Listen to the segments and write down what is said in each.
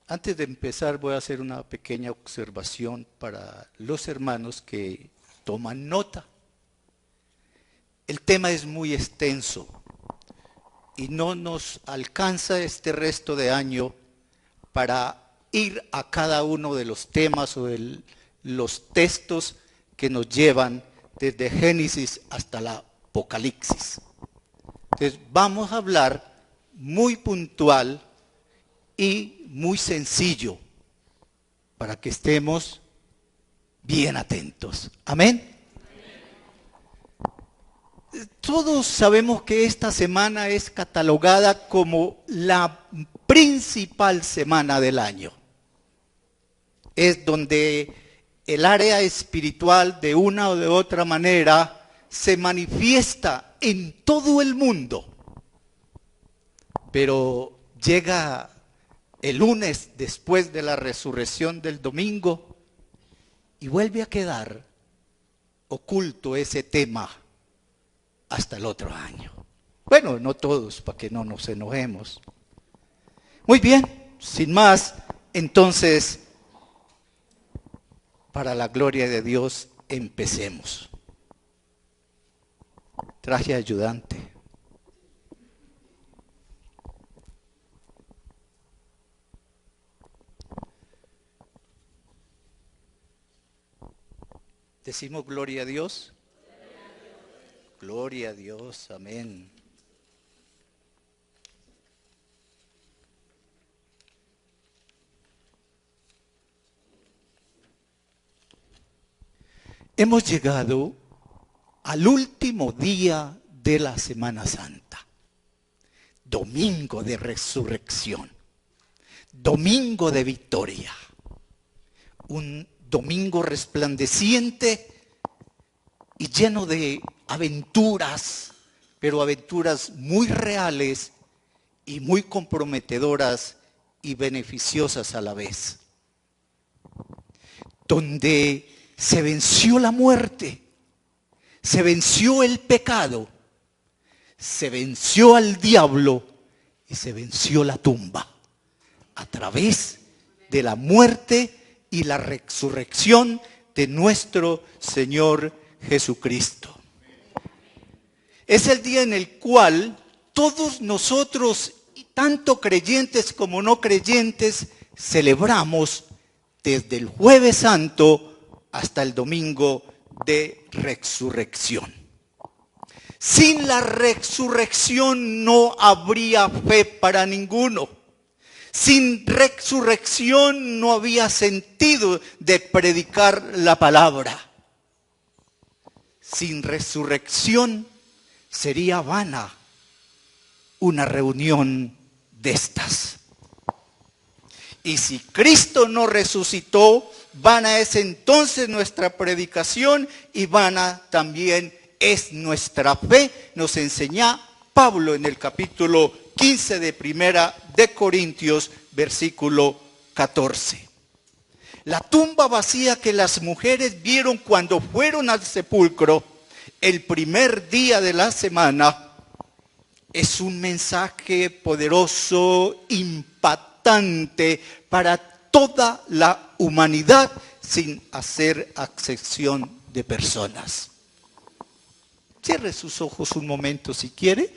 Antes de empezar voy a hacer una pequeña observación para los hermanos que toman nota. El tema es muy extenso y no nos alcanza este resto de año para ir a cada uno de los temas o los textos que nos llevan desde Génesis hasta la Apocalipsis. Entonces vamos a hablar muy puntual y muy sencillo para que estemos bien atentos. Amén. Todos sabemos que esta semana es catalogada como la principal semana del año. Es donde el área espiritual de una o de otra manera se manifiesta en todo el mundo. Pero llega el lunes después de la resurrección del domingo y vuelve a quedar oculto ese tema hasta el otro año. Bueno, no todos, para que no nos enojemos. Muy bien, sin más, entonces, para la gloria de Dios, empecemos. Traje ayudante. Decimos gloria a Dios. Gloria a Dios, amén. Hemos llegado al último día de la Semana Santa, domingo de resurrección, domingo de victoria, un domingo resplandeciente y lleno de aventuras, pero aventuras muy reales y muy comprometedoras y beneficiosas a la vez, donde se venció la muerte, se venció el pecado, se venció al diablo y se venció la tumba a través de la muerte y la resurrección de nuestro Señor Jesucristo. Es el día en el cual todos nosotros, tanto creyentes como no creyentes, celebramos desde el Jueves Santo hasta el domingo de resurrección. Sin la resurrección no habría fe para ninguno. Sin resurrección no había sentido de predicar la palabra. Sin resurrección sería vana una reunión de estas. Y si Cristo no resucitó, vana es entonces nuestra predicación y vana también es nuestra fe, nos enseña Pablo en el capítulo 15 de Primera de Corintios, versículo 14. La tumba vacía que las mujeres vieron cuando fueron al sepulcro el primer día de la semana es un mensaje poderoso, impactante para toda la humanidad sin hacer acepción de personas. Cierre sus ojos un momento si quiere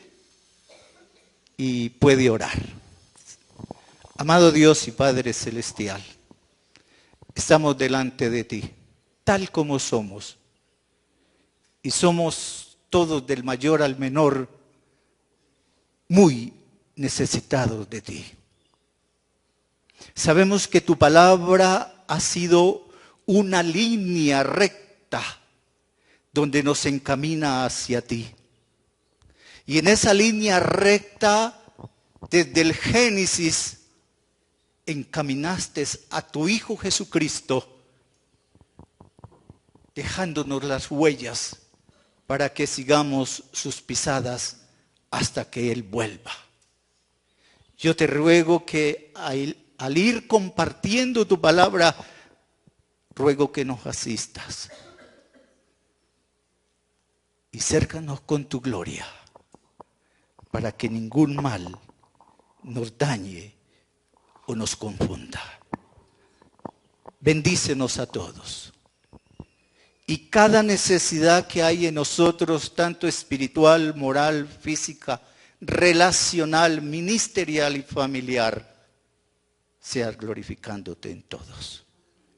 y puede orar. Amado Dios y Padre Celestial, estamos delante de ti, tal como somos. Y somos todos del mayor al menor muy necesitados de ti. Sabemos que tu palabra ha sido una línea recta donde nos encamina hacia ti. Y en esa línea recta, desde el Génesis, encaminaste a tu Hijo Jesucristo, dejándonos las huellas para que sigamos sus pisadas hasta que Él vuelva. Yo te ruego que al ir compartiendo tu palabra, ruego que nos asistas. Y cércanos con tu gloria, para que ningún mal nos dañe o nos confunda. Bendícenos a todos. Y cada necesidad que hay en nosotros, tanto espiritual, moral, física, relacional, ministerial y familiar, sea glorificándote en todos.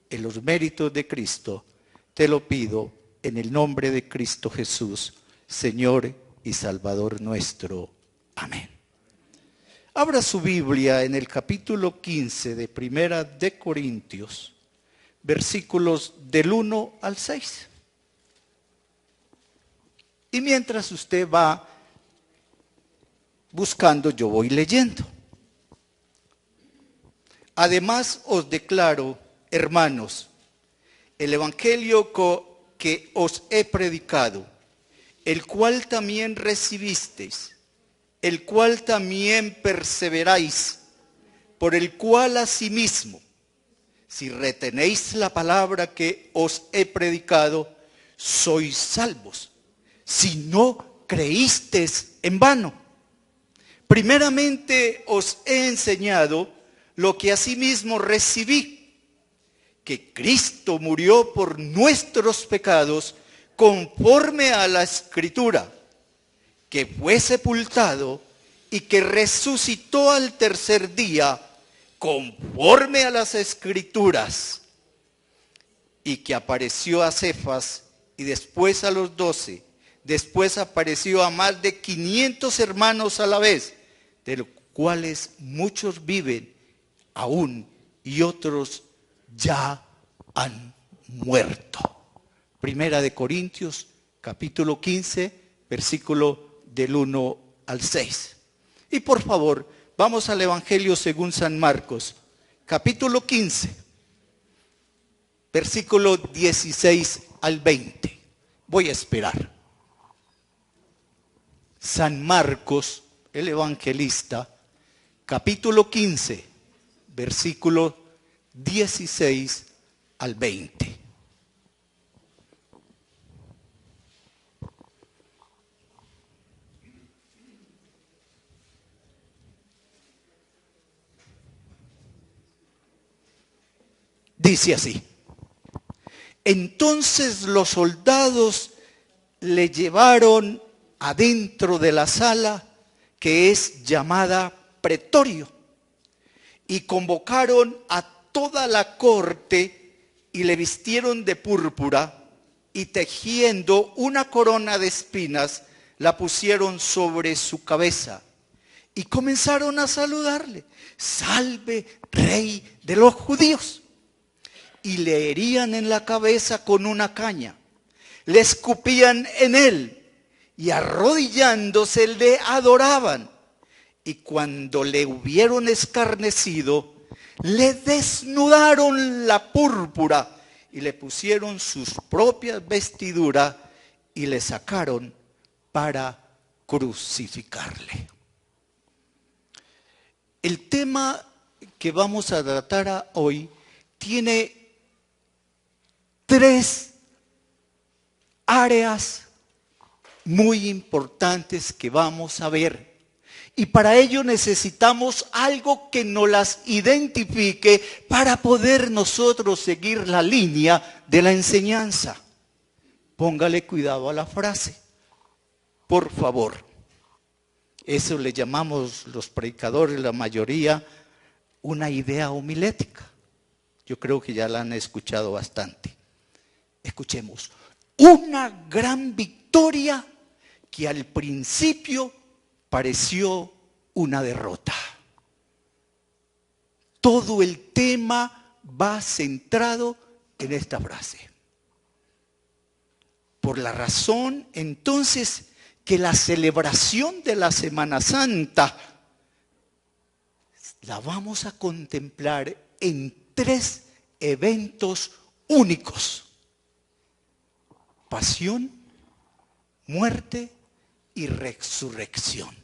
En los méritos de Cristo, te lo pido en el nombre de Cristo Jesús, Señor y Salvador nuestro. Amén. Abra su Biblia en el capítulo 15 de Primera de Corintios, versículos del 1 al 6. Y mientras usted va buscando, yo voy leyendo. Además os declaro, hermanos, el evangelio que os he predicado, el cual también recibisteis, el cual también perseveráis, por el cual asimismo, si retenéis la palabra que os he predicado, sois salvos, si no creísteis en vano. Primeramente os he enseñado lo que asimismo recibí, que Cristo murió por nuestros pecados conforme a la Escritura, que fue sepultado y que resucitó al tercer día conforme a las Escrituras, y que apareció a Cefas y después a los 12, después apareció a más de 500 hermanos a la vez, de los cuales muchos viven aún y otros ya han muerto. Primera de Corintios, capítulo 15, versículo del 1 al 6. Y por favor, vamos al Evangelio según San Marcos, capítulo 15, versículo 16 al 20. Voy a esperar. San Marcos, el evangelista, capítulo 15, versículo 16 al 20. Dice así: entonces los soldados le llevaron adentro de la sala que es llamada Pretorio, y convocaron a toda la corte y le vistieron de púrpura, y tejiendo una corona de espinas la pusieron sobre su cabeza, y comenzaron a saludarle: salve, rey de los judíos. Y le herían en la cabeza con una caña, le escupían en él, y arrodillándose le adoraban. Y cuando le hubieron escarnecido, le desnudaron la púrpura y le pusieron sus propias vestiduras y le sacaron para crucificarle. El tema que vamos a tratar hoy tiene 3 áreas muy importantes que vamos a ver. Y para ello necesitamos algo que nos las identifique para poder nosotros seguir la línea de la enseñanza. Póngale cuidado a la frase, por favor. Eso le llamamos los predicadores, la mayoría, una idea homilética. Yo creo que ya la han escuchado bastante. Escuchemos: una gran victoria que al principio pareció una derrota. Todo el tema va centrado en esta frase. Por la razón, entonces, que la celebración de la Semana Santa la vamos a contemplar en 3 eventos únicos: pasión, muerte y resurrección.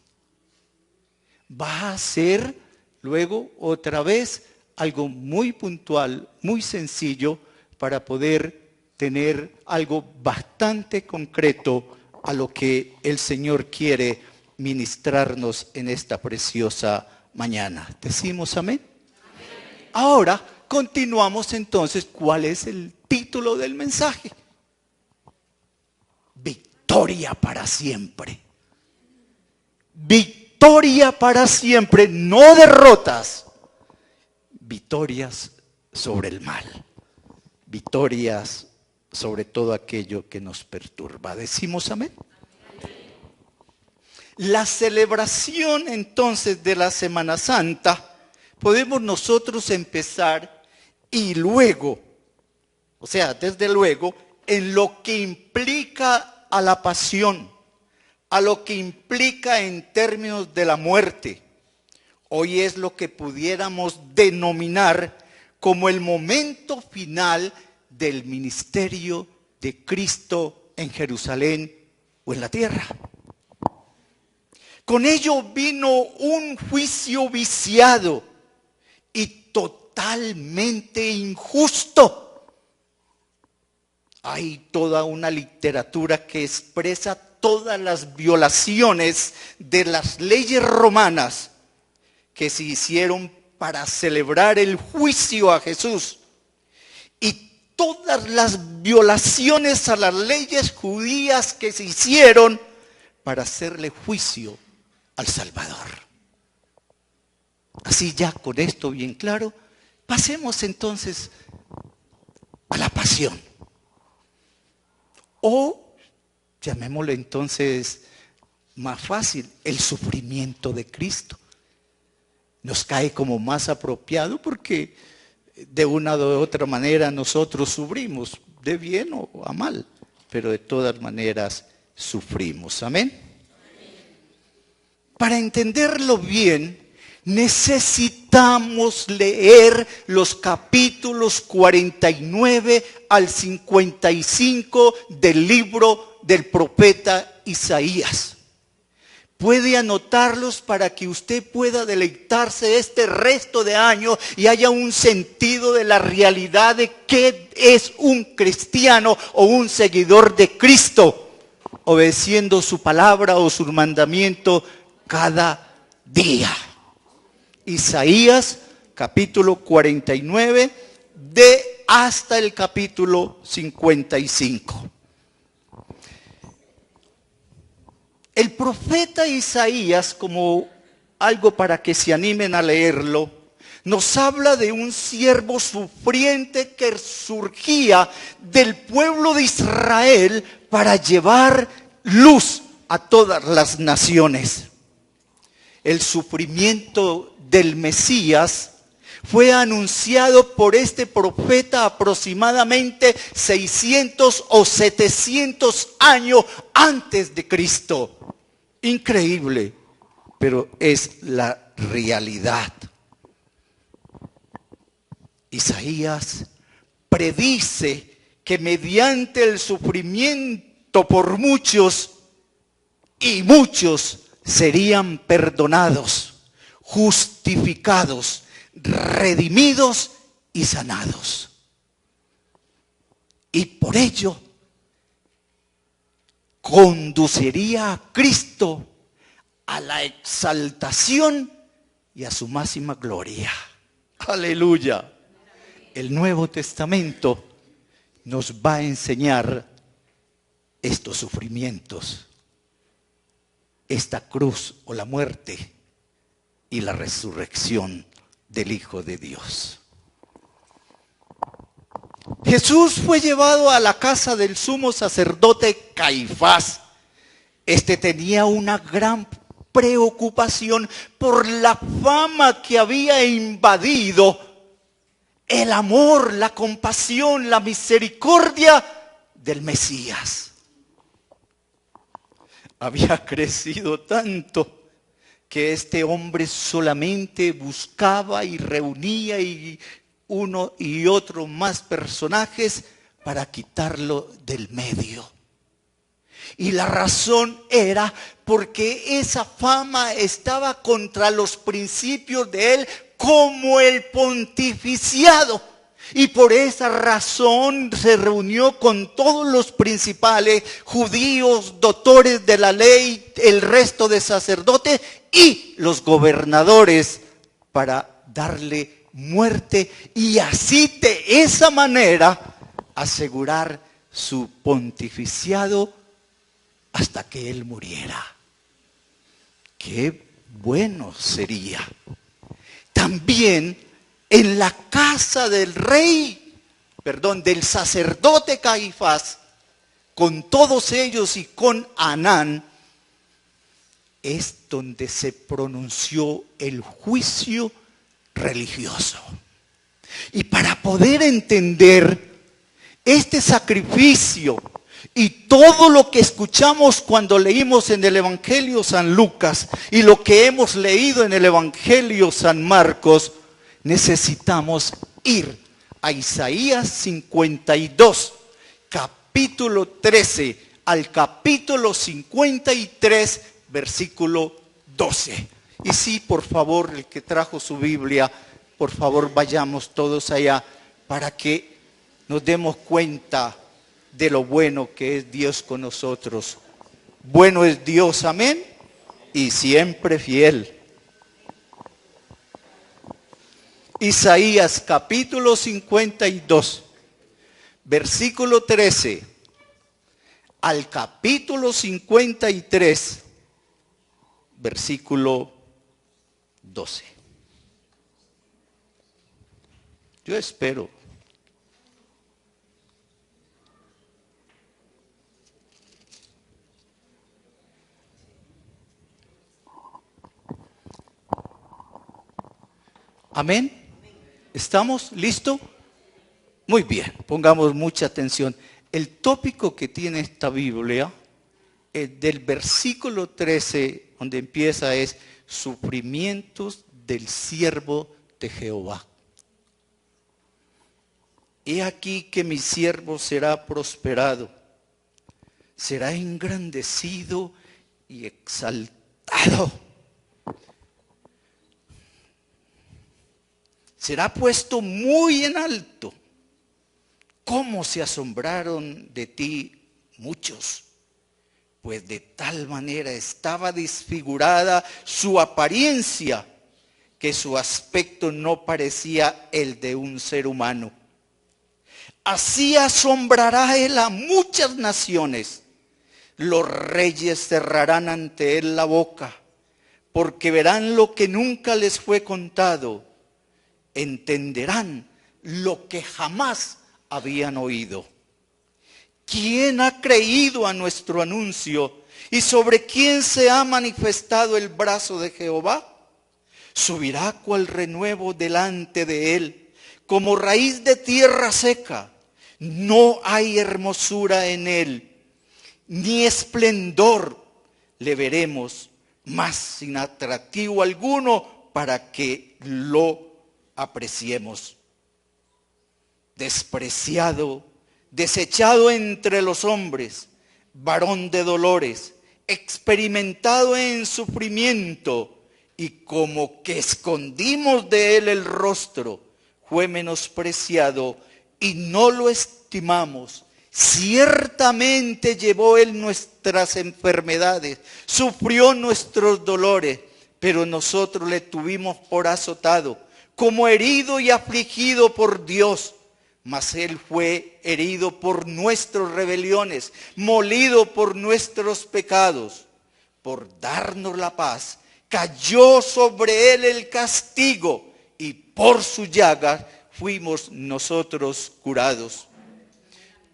Va a ser luego otra vez algo muy puntual, muy sencillo, para poder tener algo bastante concreto a lo que el Señor quiere ministrarnos en esta preciosa mañana. ¿Decimos amén? Ahora continuamos entonces. ¿Cuál es el título del mensaje? Victoria para siempre. Victoria para siempre, no derrotas. Victorias sobre el mal. Victorias sobre todo aquello que nos perturba. ¿Decimos amén? La celebración entonces de la Semana Santa, podemos nosotros empezar y luego, o sea, desde luego, en lo que implica a la pasión, a lo que implica en términos de la muerte. Hoy es lo que pudiéramos denominar como el momento final del ministerio de Cristo en Jerusalén o en la tierra. Con ello vino un juicio viciado y totalmente injusto. Hay toda una literatura que expresa todas las violaciones de las leyes romanas que se hicieron para celebrar el juicio a Jesús, y todas las violaciones a las leyes judías que se hicieron para hacerle juicio al Salvador. Así, ya con esto bien claro, pasemos entonces a la pasión. O llamémoslo entonces más fácil, el sufrimiento de Cristo. Nos cae como más apropiado porque de una u otra manera nosotros sufrimos, de bien o a mal, pero de todas maneras sufrimos. Amén. Para entenderlo bien, necesitamos leer los capítulos 49 al 55 del libro del profeta Isaías. Puede anotarlos para que usted pueda deleitarse este resto de año y haya un sentido de la realidad de qué es un cristiano o un seguidor de Cristo, obedeciendo su palabra o su mandamiento cada día. Isaías capítulo 49 de hasta el capítulo 55. El profeta Isaías, como algo para que se animen a leerlo, nos habla de un siervo sufriente que surgía del pueblo de Israel para llevar luz a todas las naciones. El sufrimiento del Mesías fue anunciado por este profeta aproximadamente 600 o 700 años antes de Cristo. Increíble, pero es la realidad. Isaías predice que mediante el sufrimiento por muchos, y muchos serían perdonados, justificados, redimidos y sanados. Y por ello conduciría a Cristo a la exaltación y a su máxima gloria. Aleluya. El Nuevo Testamento nos va a enseñar estos sufrimientos, esta cruz o la muerte y la resurrección del Hijo de Dios. Jesús fue llevado a la casa del sumo sacerdote Caifás. Este tenía una gran preocupación por la fama que había invadido el amor, la compasión, la misericordia del Mesías. Había crecido tanto que este hombre solamente buscaba y reunía y uno y otro más personajes para quitarlo del medio. Y la razón era porque esa fama estaba contra los principios de él como el pontificiado. Y por esa razón se reunió con todos los principales judíos, doctores de la ley, el resto de sacerdotes y los gobernadores para darle muerte y así de esa manera asegurar su pontificiado hasta que él muriera. Qué bueno sería. También en la casa del del sacerdote Caifás, con todos ellos y con Anán, es donde se pronunció el juicio religioso. Y para poder entender este sacrificio y todo lo que escuchamos cuando leímos en el Evangelio San Lucas y lo que hemos leído en el Evangelio San Marcos, necesitamos ir a Isaías 52, capítulo 13 al capítulo 53, versículo 12. Y sí, por favor, el que trajo su Biblia, por favor vayamos todos allá para que nos demos cuenta de lo bueno que es Dios con nosotros. Bueno es Dios, amén, y siempre fiel. Isaías capítulo 52, versículo 13 al capítulo 53, versículo 12. Yo espero. Amén. ¿Estamos listos? Muy bien, pongamos mucha atención. El tópico que tiene esta Biblia, del versículo 13, donde empieza, es sufrimientos del siervo de Jehová. He aquí que mi siervo será prosperado, será engrandecido y exaltado. Será puesto muy en alto. ¿Cómo se asombraron de ti muchos? Pues de tal manera estaba desfigurada su apariencia, que su aspecto no parecía el de un ser humano. Así asombrará él a muchas naciones. Los reyes cerrarán ante él la boca, porque verán lo que nunca les fue contado. Entenderán lo que jamás habían oído. ¿Quién ha creído a nuestro anuncio? ¿Y sobre quién se ha manifestado el brazo de Jehová? Subirá cual renuevo delante de él, como raíz de tierra seca. No hay hermosura en él, ni esplendor le veremos, mas sin atractivo alguno para que lo apreciemos. Despreciado, desechado entre los hombres, varón de dolores, experimentado en sufrimiento, y como que escondimos de él el rostro, fue menospreciado y no lo estimamos. Ciertamente llevó él nuestras enfermedades, sufrió nuestros dolores, pero nosotros le tuvimos por azotado, como herido y afligido por Dios. Mas él fue herido por nuestras rebeliones, molido por nuestros pecados. Por darnos la paz, cayó sobre él el castigo, y por su llaga fuimos nosotros curados.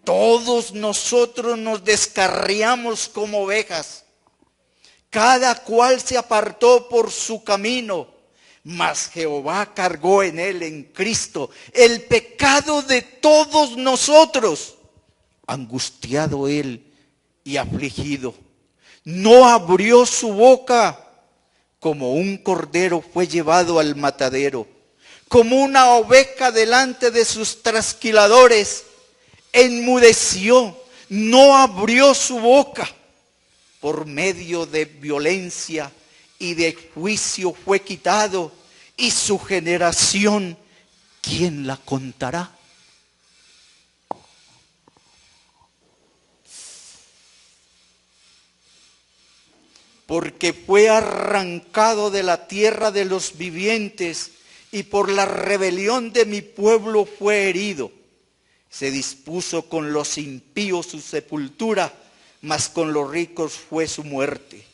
Todos nosotros nos descarriamos como ovejas, cada cual se apartó por su camino, mas Jehová cargó en él, en Cristo, el pecado de todos nosotros. Angustiado él y afligido, no abrió su boca. Como un cordero fue llevado al matadero, como una oveja delante de sus trasquiladores, enmudeció, no abrió su boca. Por medio de violencia y de juicio fue quitado, y su generación, ¿quién la contará? Porque fue arrancado de la tierra de los vivientes, y por la rebelión de mi pueblo fue herido. Se dispuso con los impíos su sepultura, mas con los ricos fue su muerte.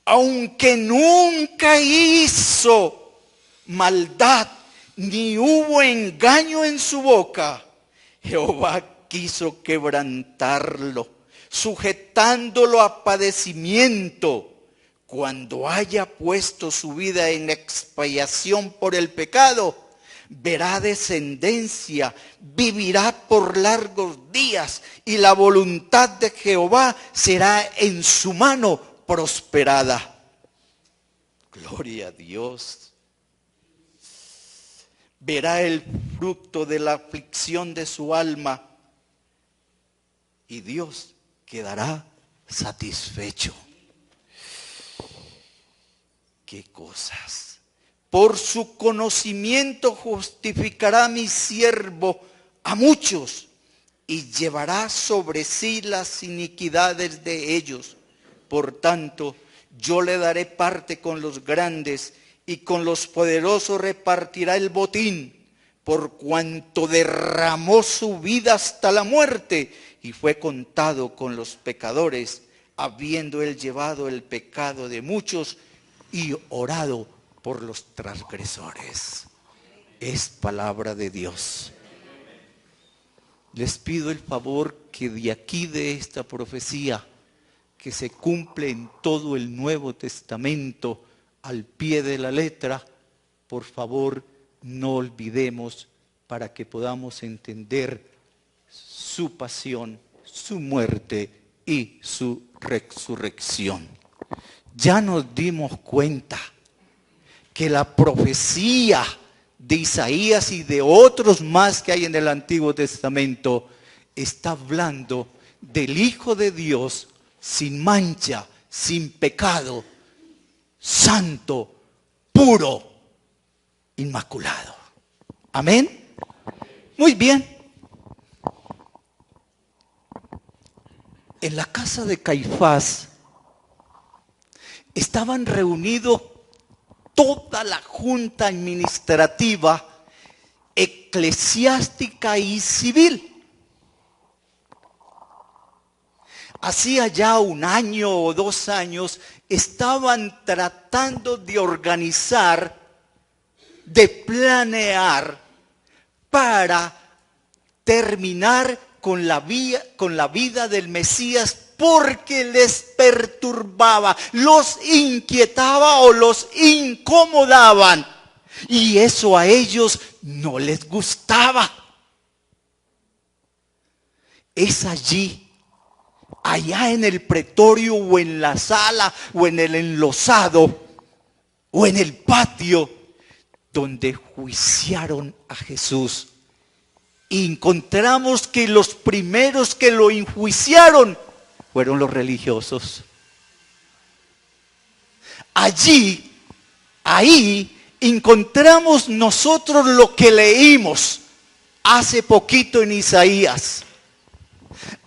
Aunque nunca hizo maldad, ni hubo engaño en su boca, Jehová quiso quebrantarlo, sujetándolo a padecimiento. Cuando haya puesto su vida en expiación por el pecado, verá descendencia, vivirá por largos días, y la voluntad de Jehová será en su mano prosperada. Gloria a Dios. Verá el fruto de la aflicción de su alma, y Dios quedará satisfecho. ¿Qué cosas? Por su conocimiento justificará mi siervo a muchos, y llevará sobre sí las iniquidades de ellos. Por tanto, yo le daré parte con los grandes, y con los poderosos repartirá el botín, por cuanto derramó su vida hasta la muerte, y fue contado con los pecadores, habiendo él llevado el pecado de muchos y orado por los transgresores. Es palabra de Dios. Les pido el favor que de aquí, de esta profecía que se cumple en todo el Nuevo Testamento al pie de la letra, por favor no olvidemos, para que podamos entender su pasión, su muerte y su resurrección. Ya nos dimos cuenta que la profecía de Isaías y de otros más que hay en el Antiguo Testamento está hablando del Hijo de Dios sin mancha, sin pecado, santo, puro, inmaculado. Amén. Muy bien. En la casa de Caifás estaban reunidos toda la junta administrativa, eclesiástica y civil. Hacía ya 1 año o 2 años estaban tratando de organizar, de planear para terminar con la vida del Mesías, porque les perturbaba, los inquietaba o los incomodaban, y eso a ellos no les gustaba. Es allí, allá en el pretorio o en la sala o en el enlosado o en el patio, donde juiciaron a Jesús. Y encontramos que los primeros que lo enjuiciaron fueron los religiosos. Ahí encontramos nosotros lo que leímos hace poquito en Isaías.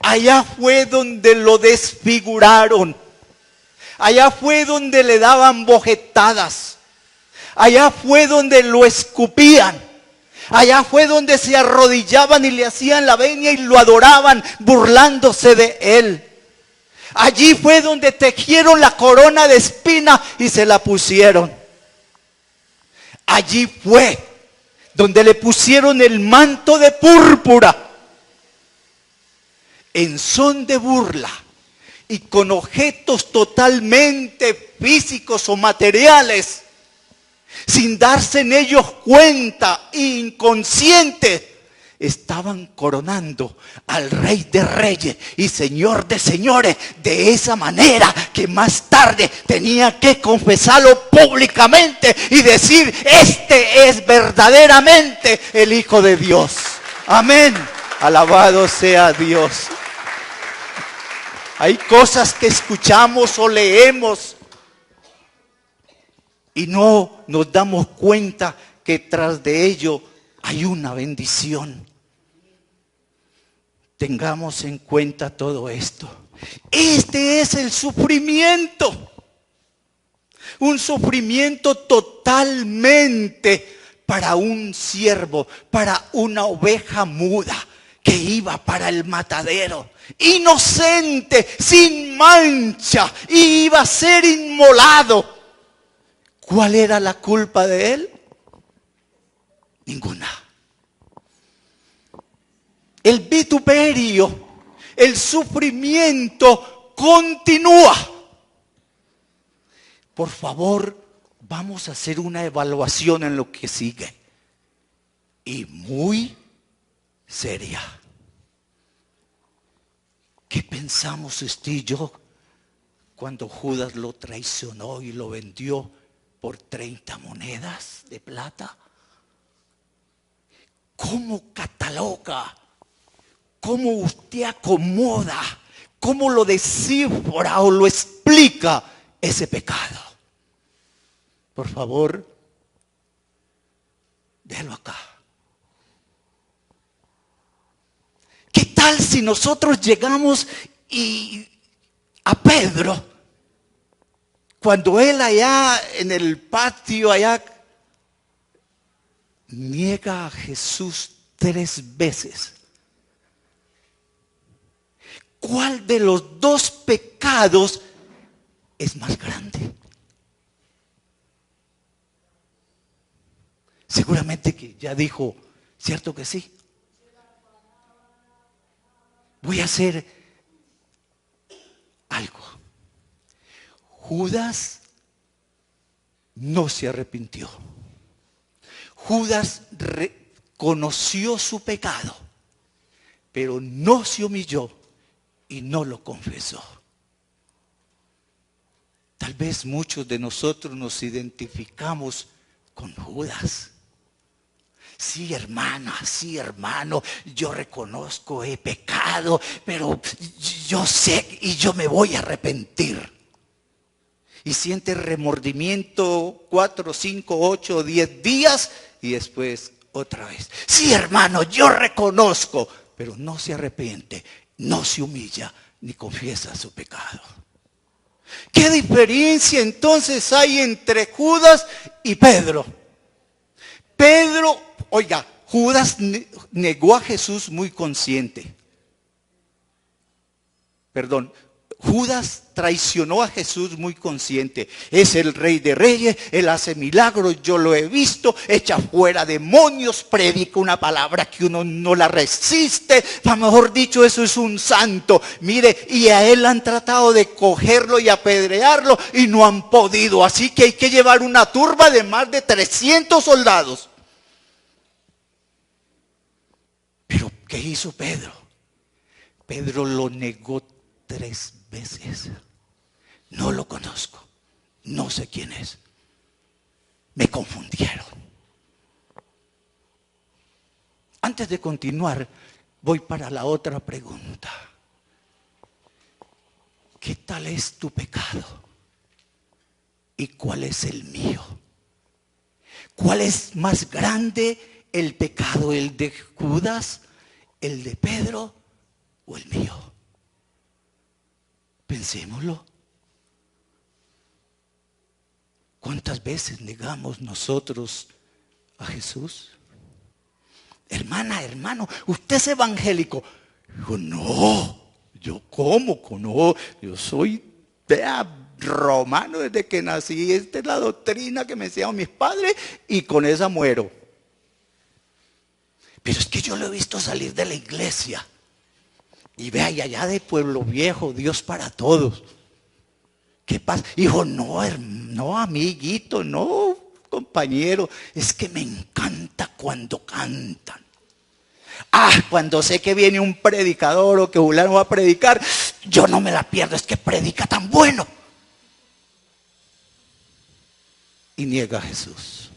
Allá fue donde lo desfiguraron. Allá fue donde le daban bofetadas. Allá fue donde lo escupían. Allá fue donde se arrodillaban y le hacían la venia y lo adoraban, burlándose de él. Allí fue donde tejieron la corona de espina y se la pusieron. Allí fue donde le pusieron el manto de púrpura, en son de burla y con objetos totalmente físicos o materiales, sin darse en ellos cuenta, inconscientes, estaban coronando al Rey de Reyes y Señor de Señores, de esa manera que más tarde tenía que confesarlo públicamente y decir: este es verdaderamente el Hijo de Dios. Amén. Alabado sea Dios. Hay cosas que escuchamos o leemos y no nos damos cuenta que tras de ello hay una bendición. Tengamos en cuenta todo esto. Este es el sufrimiento. Un sufrimiento totalmente para un siervo, para una oveja muda que iba para el matadero, inocente, sin mancha, y iba a ser inmolado. ¿Cuál era la culpa de él? Ninguna. El vituperio, el sufrimiento continúa. Por favor, vamos a hacer una evaluación en lo que sigue. Y muy seria. ¿Qué pensamos usted y yo cuando Judas lo traicionó y lo vendió por 30 monedas de plata? ¿Cómo cataloga? ¿Cómo usted acomoda? ¿Cómo lo descifra o lo explica ese pecado? Por favor, déjalo acá. ¿Qué tal si nosotros llegamos a Pedro, cuando él allá en el patio, allá, niega a Jesús 3 veces? ¿Cuál de los dos pecados es más grande? Seguramente que ya dijo, ¿cierto que sí? Voy a hacer algo. Judas no se arrepintió. Judas reconoció su pecado, pero no se humilló y no lo confesó. Tal vez muchos de nosotros nos identificamos con Judas. Sí, hermana, sí, hermano, yo reconozco, he pecado, pero yo sé y yo me voy a arrepentir. Y siente remordimiento 4, 5, 8, 10 días y después otra vez. Sí, hermano, yo reconozco, pero no se arrepiente, no se humilla ni confiesa su pecado. ¿Qué diferencia entonces hay entre Judas y Pedro? Pedro, oiga, Judas negó a Jesús muy consciente. Perdón, Judas traicionó a Jesús muy consciente. Es el Rey de Reyes, Él hace milagros, yo lo he visto, echa fuera demonios, predica una palabra que uno no la resiste. Mejor dicho, eso es un santo. Mire, y a Él han tratado de cogerlo y apedrearlo y no han podido. Así que hay que llevar una turba de más de 300 soldados. Pero ¿qué hizo Pedro? Pedro lo negó 3 veces. No lo conozco, no sé quién es. Me confundieron. Antes de continuar, voy para la otra pregunta. ¿Qué tal es tu pecado? ¿Y cuál es el mío? ¿Cuál es más grande el pecado? ¿El de Judas, el de Pedro o el mío? Pensémoslo. ¿Cuántas veces negamos nosotros a Jesús? Hermana, hermano, usted es evangélico. Dijo, no, yo cómo, no, yo soy romano desde que nací. Esta es la doctrina que me enseñaron mis padres y con esa muero. Pero es que yo lo he visto salir de la iglesia. Y vea, y allá de Pueblo Viejo, Dios para todos. ¿Qué pasa? Dijo, no, amiguito, no, compañero, es que me encanta cuando cantan. Cuando sé que viene un predicador o que fulano va a predicar, yo no me la pierdo, es que predica tan bueno. Y niega a Jesús.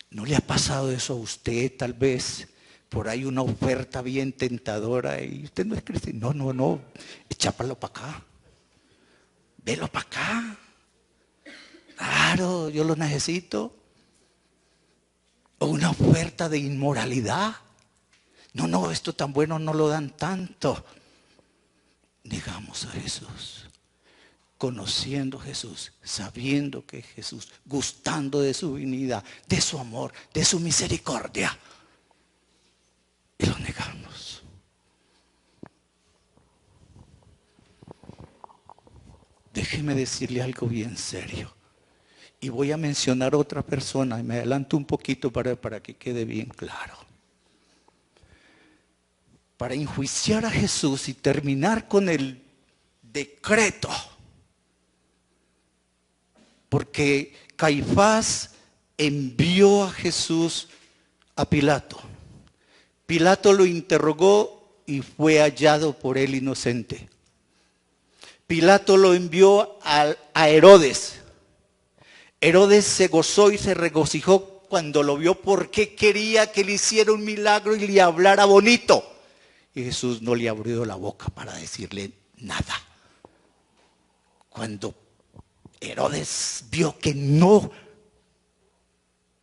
¿No le ha pasado eso a usted? Tal vez por ahí una oferta bien tentadora y usted no es cristiano. No, échapalo para acá. Velo para acá. Claro, yo lo necesito. O una oferta de inmoralidad. No, esto tan bueno no lo dan tanto. Negamos a Jesús. conociendo a Jesús, sabiendo que es Jesús, gustando de su divinidad, de su amor, de su misericordia. Y lo negamos. Déjeme decirle algo bien serio. Y voy a mencionar a otra persona, y me adelanto un poquito para que quede bien claro. Para enjuiciar a Jesús y terminar con el decreto, porque Caifás envió a Jesús a Pilato. Pilato lo interrogó y fue hallado por él inocente. Pilato lo envió a Herodes. Herodes se gozó y se regocijó cuando lo vio porque quería que le hiciera un milagro y le hablara bonito. Y Jesús no le abrió la boca para decirle nada. Cuando Herodes vio que no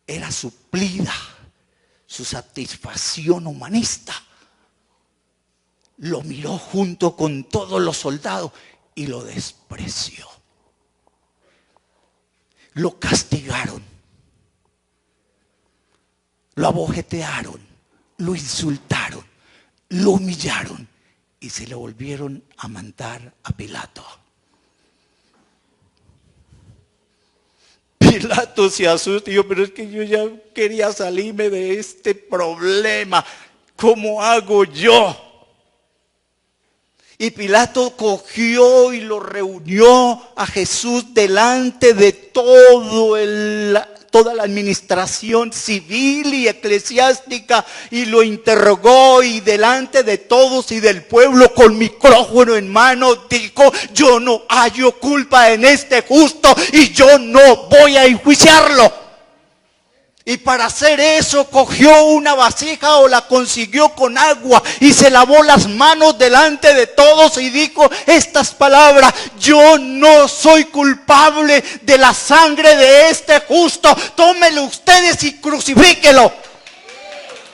era suplida su satisfacción humanista, lo miró junto con todos los soldados y lo despreció. Lo castigaron, lo abojetearon, lo insultaron, lo humillaron y se le volvieron a mandar a Pilato. Pilato se asusta y yo, pero es que yo ya quería salirme de este problema. ¿Cómo hago yo? Y Pilato cogió y lo reunió a Jesús delante de toda la administración civil y eclesiástica y lo interrogó y delante de todos y del pueblo con micrófono en mano dijo: yo no hallo culpa en este justo y yo no voy a enjuiciarlo. Y para hacer eso cogió una vasija o la consiguió con agua y se lavó las manos delante de todos y dijo estas palabras: yo no soy culpable de la sangre de este justo, tómenlo ustedes y crucifíquenlo.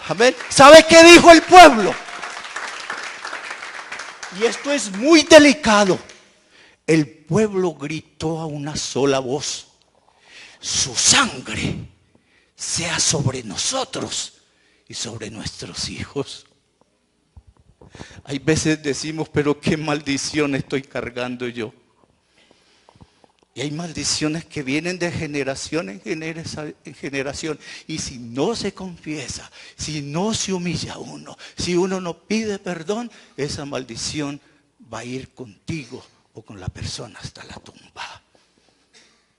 Amén. ¿Sabe qué dijo el pueblo? Y esto es muy delicado. El pueblo gritó a una sola voz: su sangre sea sobre nosotros y sobre nuestros hijos. Hay veces decimos, pero qué maldición estoy cargando yo. Y hay maldiciones que vienen de generación en generación. Y si no se confiesa, si no se humilla uno, si uno no pide perdón, esa maldición va a ir contigo o con la persona hasta la tumba.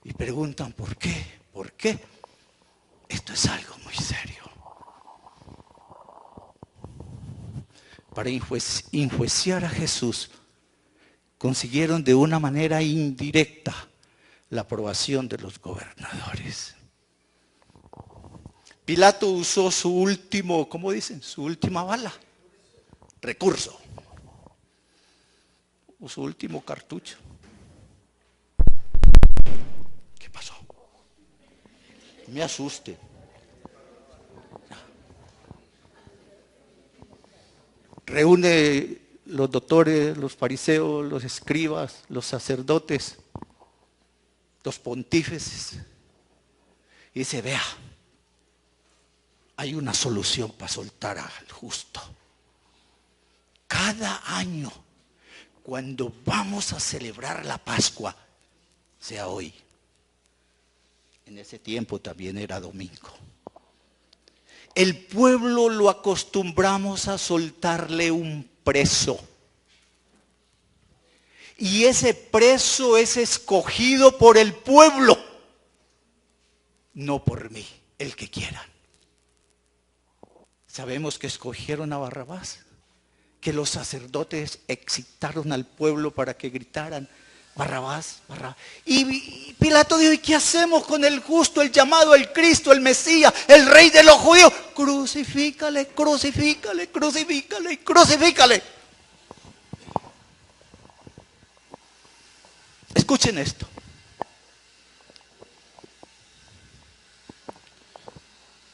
Y preguntan, ¿por qué? ¿Por qué? Esto es algo muy serio. Para enjuiciar a Jesús, consiguieron de una manera indirecta la aprobación de los gobernadores. Pilato usó su último, ¿cómo dicen? Su última bala, recurso, o su último cartucho. ¿Qué pasó? Me asuste. Reúne los doctores, los fariseos, los escribas, los sacerdotes, los pontífices y dice: vea, hay una solución para soltar al justo. Cada año, cuando vamos a celebrar la Pascua, sea hoy. En ese tiempo también era domingo. El pueblo lo acostumbramos a soltarle un preso. Y ese preso es escogido por el pueblo, no por mí, el que quieran. Sabemos que escogieron a Barrabás, que los sacerdotes excitaron al pueblo para que gritaran: Barrabás, Barrabás. Y Pilato dijo: ¿y qué hacemos con el justo, el llamado, el Cristo, el Mesías, el Rey de los judíos? Crucifícale, crucifícale, crucifícale, crucifícale. Escuchen esto.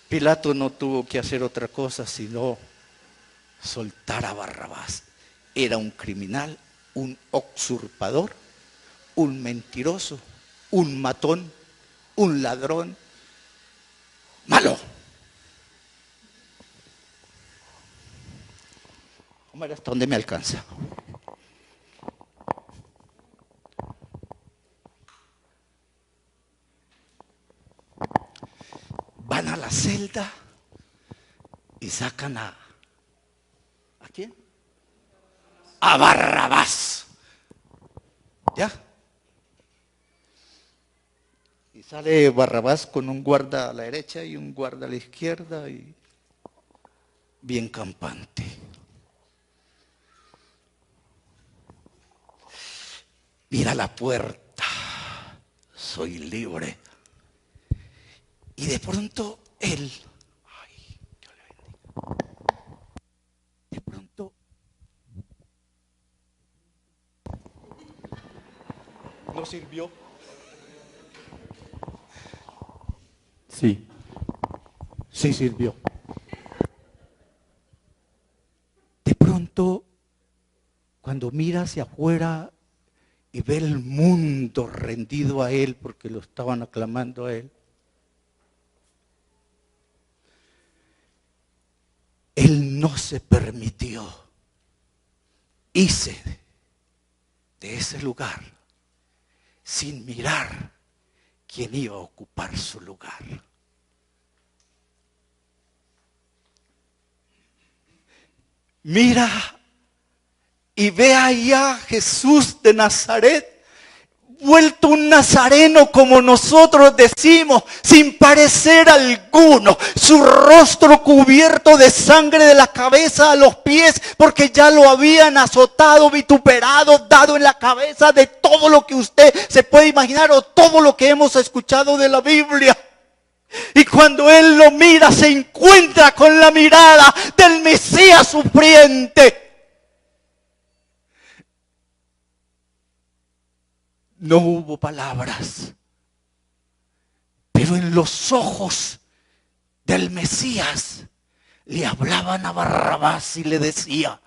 Pilato no tuvo que hacer otra cosa sino soltar a Barrabás. Era un criminal, un usurpador, un mentiroso, un matón, un ladrón, malo. Vamos a ver hasta dónde me alcanza. Van a la celda y sacan ¿a quién? A Barrabás. ¿Ya? Y sale Barrabás con un guarda a la derecha y un guarda a la izquierda y bien campante. Mira la puerta, soy libre. Y de pronto él, ay, Dios le bendiga. De pronto no sirvió. Sí, sí sirvió. De pronto, cuando mira hacia afuera y ve el mundo rendido a él porque lo estaban aclamando a él, él no se permitió irse de ese lugar sin mirar quién iba a ocupar su lugar. Mira y ve allá a Jesús de Nazaret, vuelto un nazareno como nosotros decimos, sin parecer alguno, su rostro cubierto de sangre de la cabeza a los pies, porque ya lo habían azotado, vituperado, dado en la cabeza de todo lo que usted se puede imaginar o todo lo que hemos escuchado de la Biblia. Y cuando él lo mira, se encuentra con la mirada del Mesías sufriente. No hubo palabras, pero en los ojos del Mesías le hablaban a Barrabás y le decía: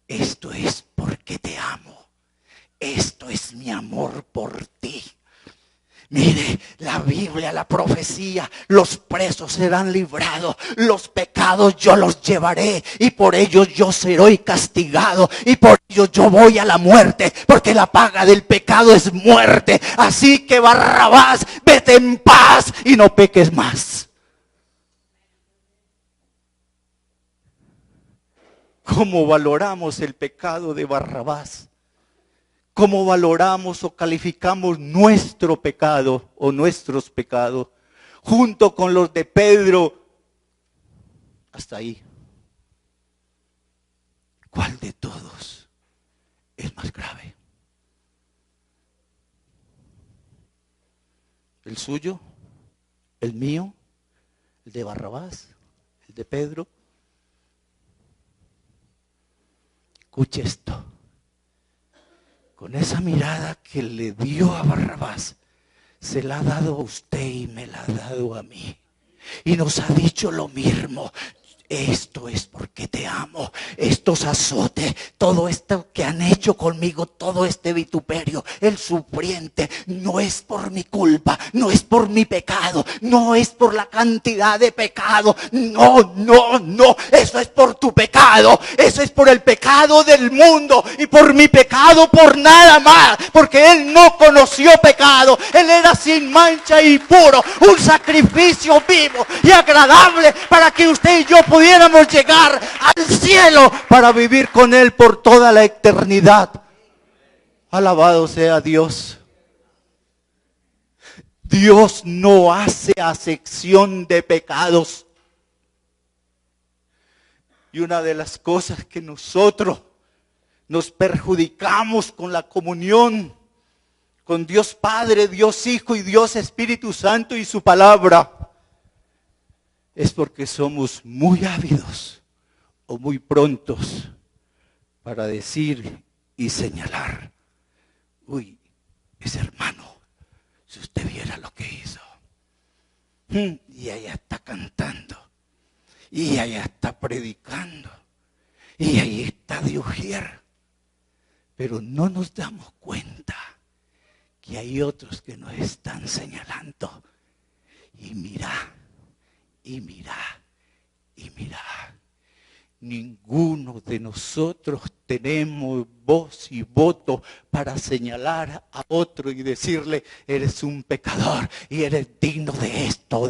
esto es porque te amo, esto es mi amor por ti. Mire, la Biblia, la profecía, los presos serán librados, los pecados yo los llevaré y por ellos yo seré castigado y por ellos yo voy a la muerte, porque la paga del pecado es muerte. Así que Barrabás, vete en paz y no peques más. ¿Cómo valoramos el pecado de Barrabás? ¿Cómo valoramos o calificamos nuestro pecado o nuestros pecados junto con los de Pedro? Hasta ahí. ¿Cuál de todos es más grave? ¿El suyo? ¿El mío? ¿El de Barrabás? ¿El de Pedro? Escuche esto. Con esa mirada que le dio a Barrabás, se la ha dado a usted y me la ha dado a mí. Y nos ha dicho lo mismo. Esto es porque te amo. Estos azotes, todo esto que han hecho conmigo, todo este vituperio, el sufriente, no es por mi culpa, no es por mi pecado, no es por la cantidad de pecado. No, no, no. Eso es por tu pecado. Eso es por el pecado del mundo y por mi pecado, por nada más. Porque él no conoció pecado. Él era sin mancha y puro. Un sacrificio vivo y agradable para que usted y yo pudiéramos llegar al cielo para vivir con él por toda la eternidad. Alabado sea Dios. Dios no hace acepción de pecados. Y una de las cosas que nosotros nos perjudicamos con la comunión con Dios Padre, Dios Hijo y Dios Espíritu Santo y su palabra, es porque somos muy ávidos o muy prontos para decir y señalar: uy, ese hermano, si usted viera lo que hizo. Y allá está cantando. Y allá está predicando. Y ahí está de ujier. Pero no nos damos cuenta que hay otros que nos están señalando. Y mira, y mira, y mira. Ninguno de nosotros tenemos voz y voto para señalar a otro y decirle, eres un pecador y eres digno de esto,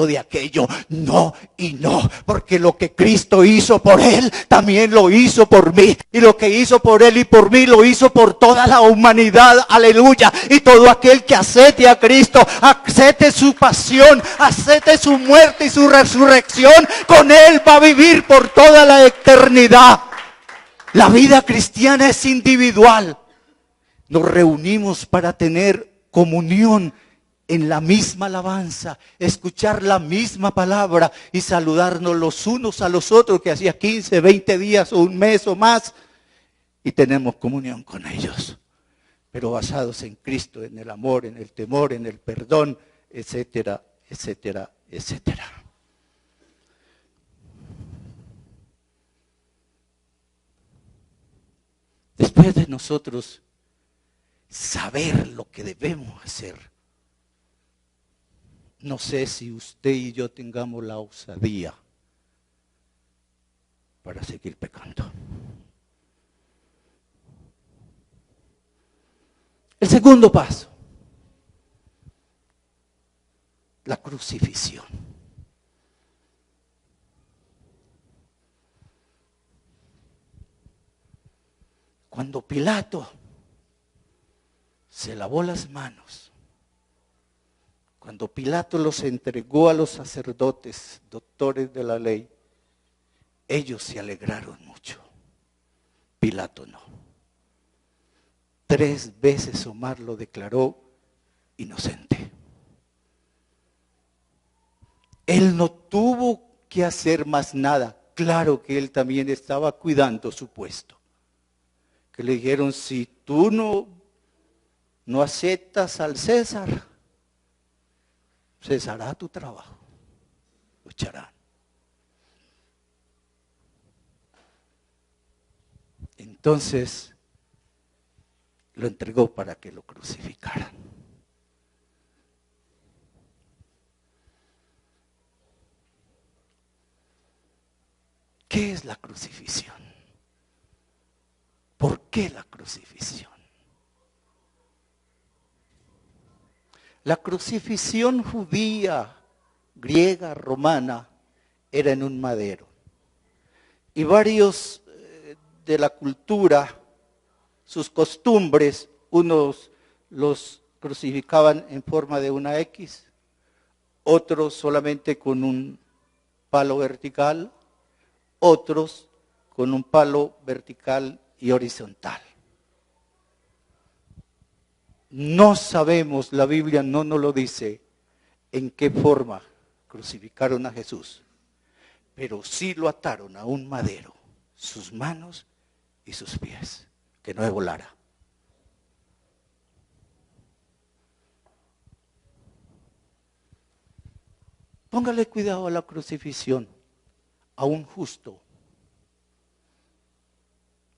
de aquello. No y no, porque lo que Cristo hizo por él, también lo hizo por mí. Y lo que hizo por él y por mí, lo hizo por toda la humanidad. Aleluya. Y todo aquel que acepte a Cristo, acepte su pasión, acepte su muerte y su resurrección, con él va a vivir por toda la eternidad. La vida cristiana es individual. Nos reunimos para tener comunión en la misma alabanza, escuchar la misma palabra y saludarnos los unos a los otros, que hacía 15, 20 días o un mes o más, y tenemos comunión con ellos, pero basados en Cristo, en el amor, en el temor, en el perdón, etcétera, etcétera, etcétera. Después de nosotros saber lo que debemos hacer, no sé si usted y yo tengamos la osadía para seguir pecando. El segundo paso, la crucifixión. Cuando Pilato se lavó las manos, cuando Pilato los entregó a los sacerdotes, doctores de la ley, ellos se alegraron mucho. Pilato no. 3 veces o más lo declaró inocente. Él no tuvo que hacer más nada. Claro que él también estaba cuidando su puesto. Que le dijeron, si tú no aceptas al César, cesará tu trabajo, lo echarán. Entonces lo entregó para que lo crucificaran. ¿Qué es la crucifixión? ¿Por qué la crucifixión? La crucifixión judía, griega, romana, era en un madero. Y varios de la cultura, sus costumbres, unos los crucificaban en forma de una X, otros solamente con un palo vertical, otros con un palo vertical y horizontal. No sabemos, la Biblia no nos lo dice, en qué forma crucificaron a Jesús, pero sí lo ataron a un madero, sus manos y sus pies, que no volara. Póngale cuidado a la crucifixión, a un justo,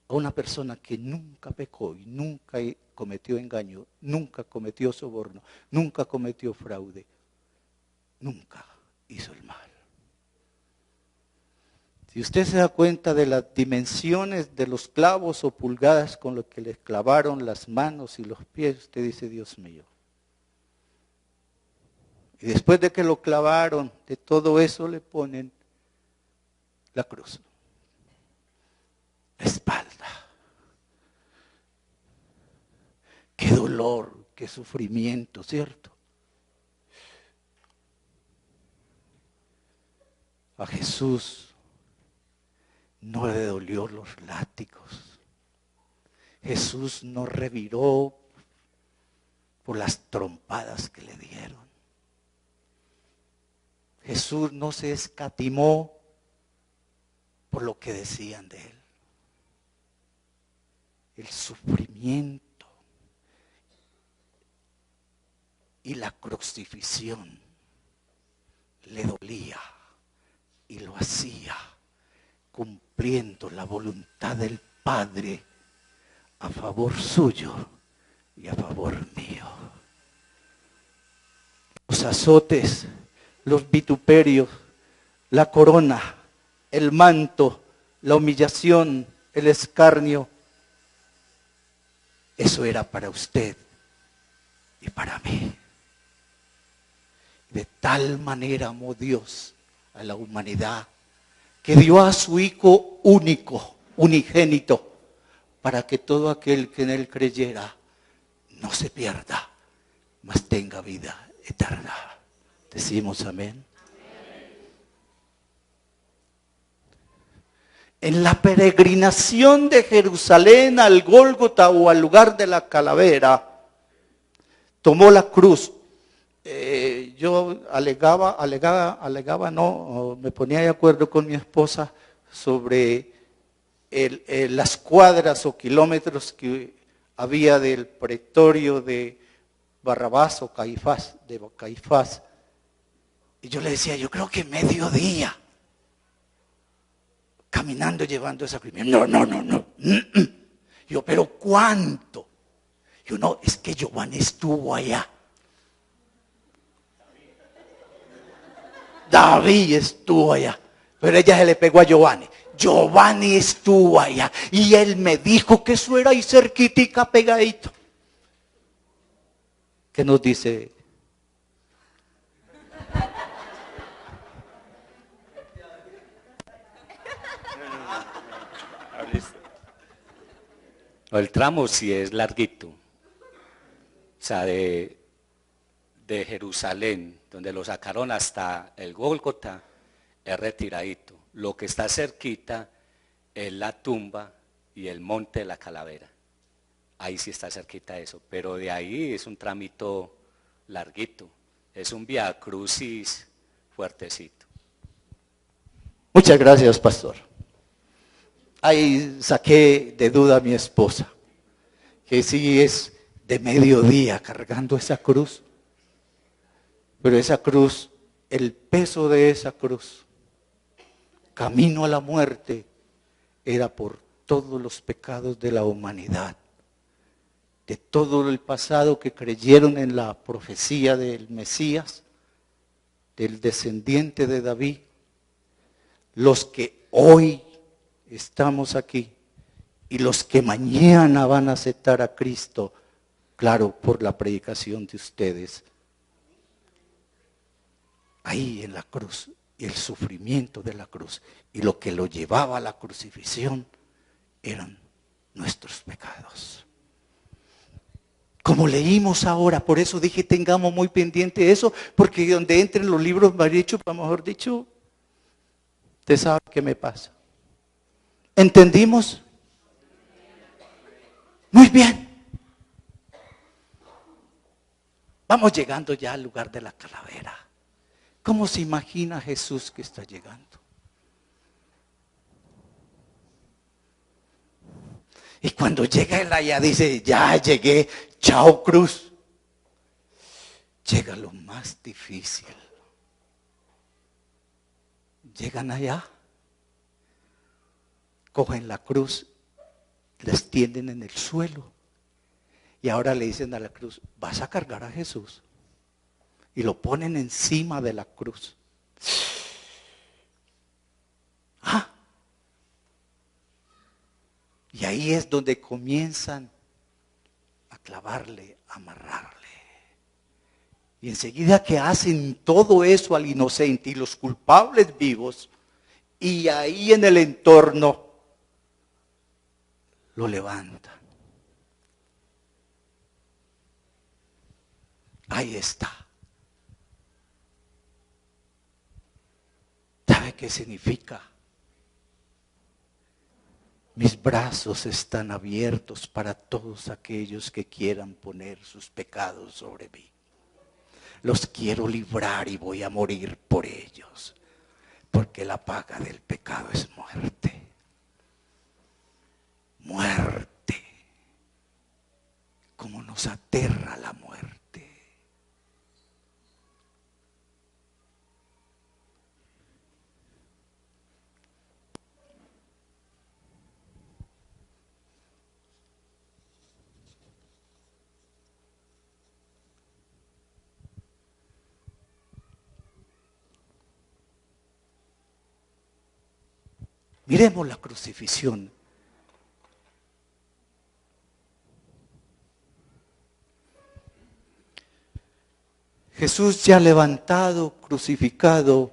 a una persona que nunca pecó y nunca cometió engaño, nunca cometió soborno, nunca cometió fraude, nunca hizo el mal. Si usted se da cuenta de las dimensiones de los clavos o pulgadas con los que le clavaron las manos y los pies, usted dice, Dios mío. Y después de que lo clavaron, de todo eso le ponen la cruz, la espalda. Qué dolor, qué sufrimiento, ¿cierto? A Jesús no le dolió los látigos. Jesús no reviró por las trompadas que le dieron. Jesús no se escatimó por lo que decían de él. El sufrimiento y la crucifixión le dolía y lo hacía cumpliendo la voluntad del Padre a favor suyo y a favor mío. los azotes, los vituperios, la corona, el manto, la humillación, el escarnio. Eso era para usted y para mí. De tal manera amó Dios a la humanidad que dio a su Hijo único, unigénito, para que todo aquel que en Él creyera no se pierda, mas tenga vida eterna. Decimos amén. En la peregrinación de Jerusalén al Gólgota o al lugar de la calavera, tomó la cruz. Yo me ponía de acuerdo con mi esposa sobre las cuadras o kilómetros que había del pretorio de Barrabás o Caifás, Y yo le decía, yo creo que mediodía, caminando llevando esa cruz. No. Yo, pero ¿cuánto? Yo, no, es que Giovanni estuvo allá. David estuvo allá. Pero ella se le pegó a Giovanni. Giovanni estuvo allá. Y él me dijo que eso era ahí cerquitica, pegadito. ¿Qué nos dice? El tramo sí es larguito. O sea, de Jerusalén, donde lo sacaron hasta el Gólgota, es retiradito. Lo que está cerquita es la tumba y el monte de la calavera. Ahí sí está cerquita eso, pero de ahí es un tramito larguito. Es un vía crucis fuertecito. Muchas gracias, pastor. Ahí saqué de duda a mi esposa, que sí es de mediodía cargando esa cruz. Pero esa cruz, el peso de esa cruz, camino a la muerte, era por todos los pecados de la humanidad, de todo el pasado que creyeron en la profecía del Mesías, del descendiente de David, los que hoy estamos aquí y los que mañana van a aceptar a Cristo, claro, por la predicación de ustedes. Ahí en la cruz, y el sufrimiento de la cruz, y lo que lo llevaba a la crucifixión, eran nuestros pecados. Como leímos ahora, por eso dije tengamos muy pendiente eso, porque donde entren los libros, mejor dicho, usted sabe qué me pasa. ¿Entendimos? Muy bien. Vamos llegando ya al lugar de la calavera. ¿Cómo se imagina Jesús que está llegando? Y cuando llega él allá dice, ya llegué, chao cruz. Llega lo más difícil. Llegan allá, cogen la cruz, la extienden en el suelo. Y ahora le dicen a la cruz, vas a cargar a Jesús. Y lo ponen encima de la cruz. Ah. Y ahí es donde comienzan a clavarle, a amarrarle. Y enseguida que hacen todo eso al inocente y los culpables vivos, y ahí en el entorno lo levantan. Ahí está. ¿Sabe qué significa? Mis brazos están abiertos para todos aquellos que quieran poner sus pecados sobre mí. Los quiero librar y voy a morir por ellos, porque la paga del pecado es muerte. Muerte. Como nos aterra la muerte. Miremos la crucifixión. Jesús ya levantado, crucificado.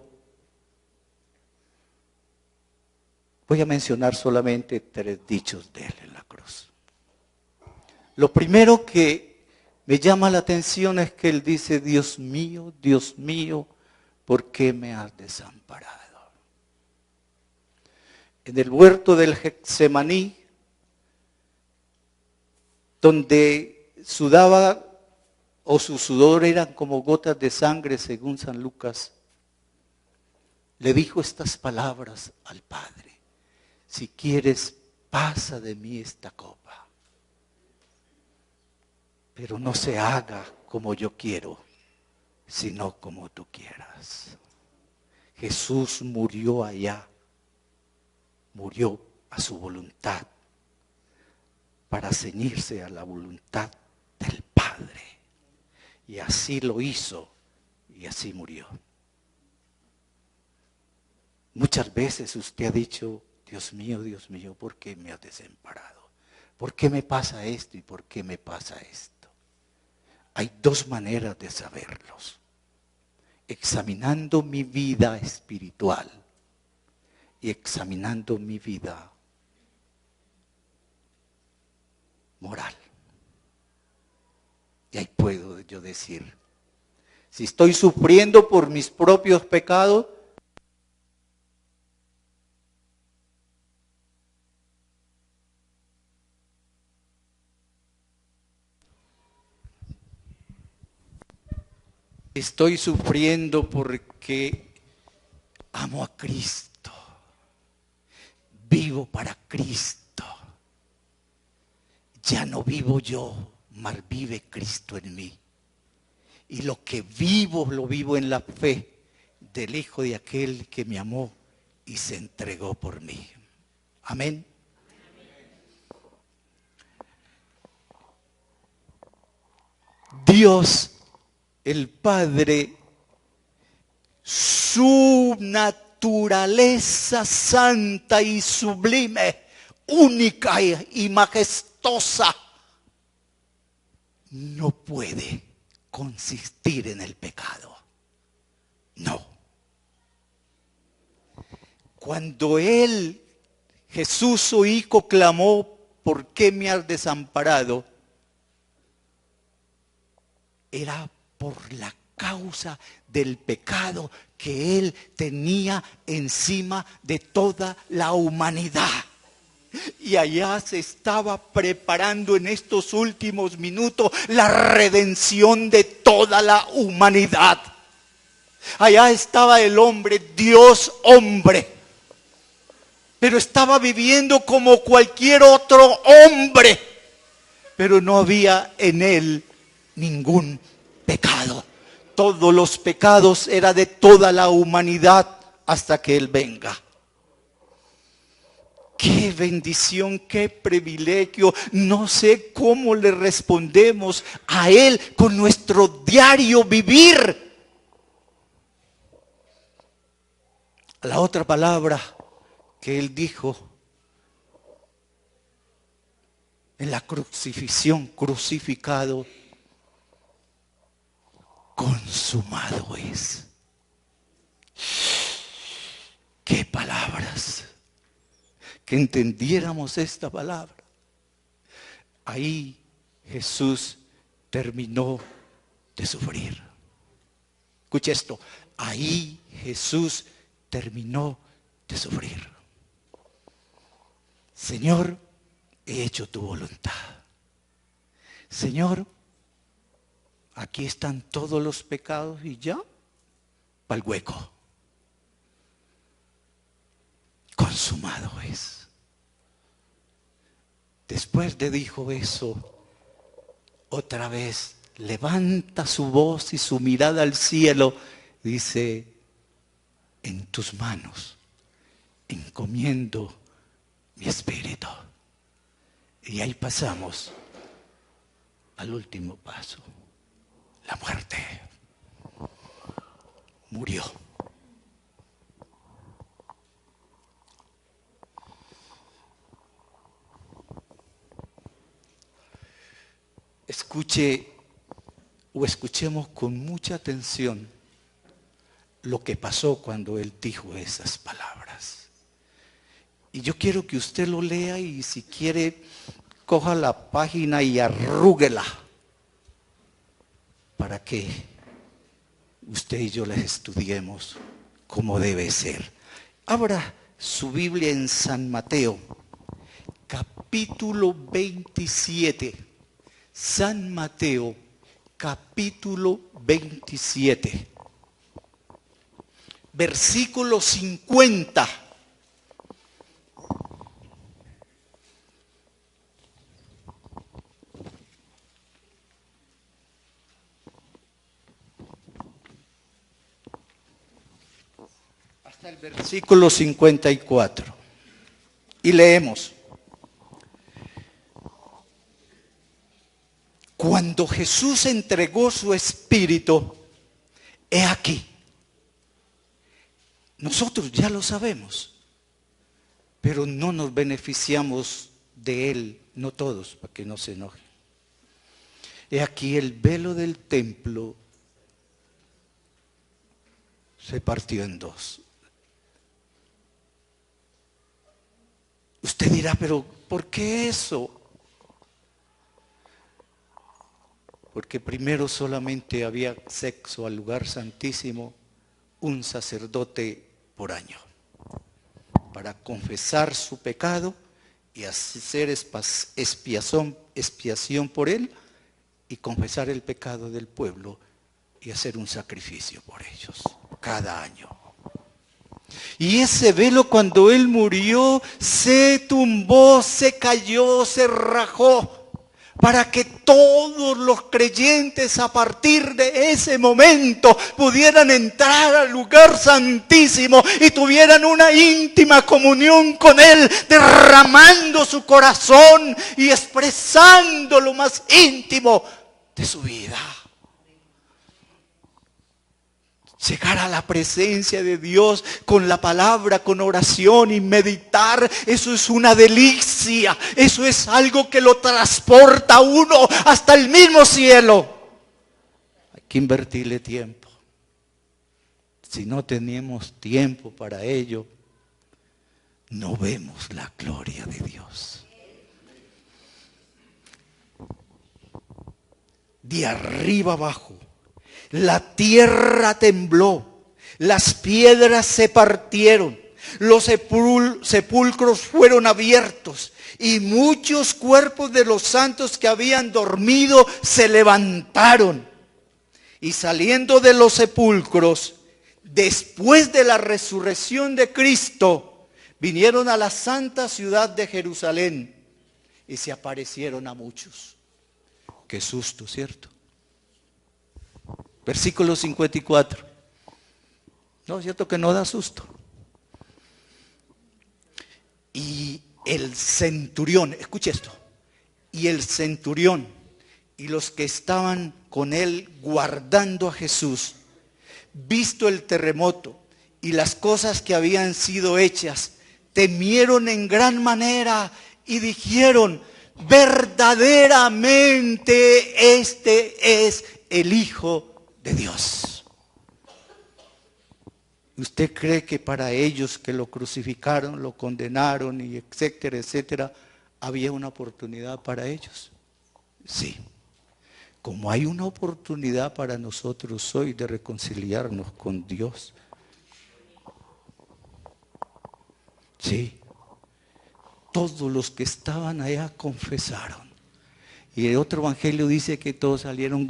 Voy a mencionar solamente 3 dichos de él en la cruz. Lo primero que me llama la atención es que él dice, Dios mío, ¿por qué me has desamparado? En el huerto del Getsemaní, donde sudaba o su sudor eran como gotas de sangre según San Lucas, le dijo estas palabras al Padre: si quieres, pasa de mí esta copa, pero no se haga como yo quiero, sino como tú quieras. Jesús murió allá, murió a su voluntad, para ceñirse a la voluntad del Padre. Y así lo hizo, y así murió. Muchas veces usted ha dicho, Dios mío, ¿por qué me has desamparado? ¿Por qué me pasa esto y por qué me pasa esto? Hay 2 maneras de saberlos. Examinando mi vida espiritual y examinando mi vida moral. Y ahí puedo yo decir, si estoy sufriendo por mis propios pecados, estoy sufriendo porque amo a Cristo, vivo para Cristo, ya no vivo yo, mas vive Cristo en mí. Y lo que vivo, lo vivo en la fe del Hijo de aquel que me amó y se entregó por mí. Amén. Dios, el Padre, su naturaleza santa y sublime, única y majestuosa, no puede consistir en el pecado. No. Cuando él, Jesús su Hijo, clamó, ¿por qué me has desamparado? Era por la causa del pecado que él tenía encima de toda la humanidad. Y allá se estaba preparando en estos últimos minutos la redención de toda la humanidad. Allá estaba el hombre, Dios hombre, pero estaba viviendo como cualquier otro hombre, pero no había en él ningún pecado. Todos los pecados eran de toda la humanidad hasta que él venga. Qué bendición, qué privilegio. No sé cómo le respondemos a él con nuestro diario vivir. La otra palabra que él dijo en la crucifixión, crucificado, consumado es. Qué palabras. Que entendiéramos esta palabra. Ahí Jesús terminó de sufrir. Escuche esto. Ahí Jesús terminó de sufrir. Señor, he hecho tu voluntad. Señor, aquí están todos los pecados y ya, para el hueco. Consumado es. Después de dijo eso, otra vez levanta su voz y su mirada al cielo, dice, en tus manos encomiendo mi espíritu. Y ahí pasamos al último paso, la muerte. Murió. escuchemos con mucha atención lo que pasó cuando él dijo esas palabras. Y yo quiero que usted lo lea y si quiere, coja la página y arrúguela para que usted y yo las estudiemos como debe ser. Abra su Biblia en San Mateo, capítulo 27. San Mateo, capítulo 27. Versículo 50. Hasta el versículo 54. Y leemos. Cuando Jesús entregó su espíritu, he aquí. Nosotros ya lo sabemos, pero no nos beneficiamos de él, no todos, para que no se enojen. He aquí el velo del templo se partió en dos. Usted dirá, pero ¿por qué eso? Porque primero solamente había acceso al lugar santísimo un sacerdote por año, para confesar su pecado y hacer expiación por él y confesar el pecado del pueblo y hacer un sacrificio por ellos cada año. Y ese velo cuando él murió se tumbó, se cayó, se rajó, para que todos los creyentes a partir de ese momento pudieran entrar al lugar santísimo y tuvieran una íntima comunión con Él, derramando su corazón y expresando lo más íntimo de su vida. Llegar a la presencia de Dios con la palabra, con oración y meditar, eso es una delicia. Eso es algo que lo transporta a uno hasta el mismo cielo. Hay que invertirle tiempo. Si no tenemos tiempo para ello, no vemos la gloria de Dios. De arriba abajo. La tierra tembló, las piedras se partieron, los sepulcros fueron abiertos y muchos cuerpos de los santos que habían dormido se levantaron. Y saliendo de los sepulcros, después de la resurrección de Cristo, vinieron a la santa ciudad de Jerusalén y se aparecieron a muchos. Qué susto, ¿cierto? Versículo 54. No, es cierto que no da susto. Y el centurión, escuche esto. Y el centurión y los que estaban con él guardando a Jesús, visto el terremoto y las cosas que habían sido hechas, temieron en gran manera y dijeron, verdaderamente este es el Hijo de Dios. ¿Usted cree que para ellos que lo crucificaron, lo condenaron y etcétera, etcétera, había una oportunidad para ellos? Sí. Como hay una oportunidad para nosotros hoy de reconciliarnos con Dios. Sí. Todos los que estaban allá confesaron. Y el otro evangelio dice que todos salieron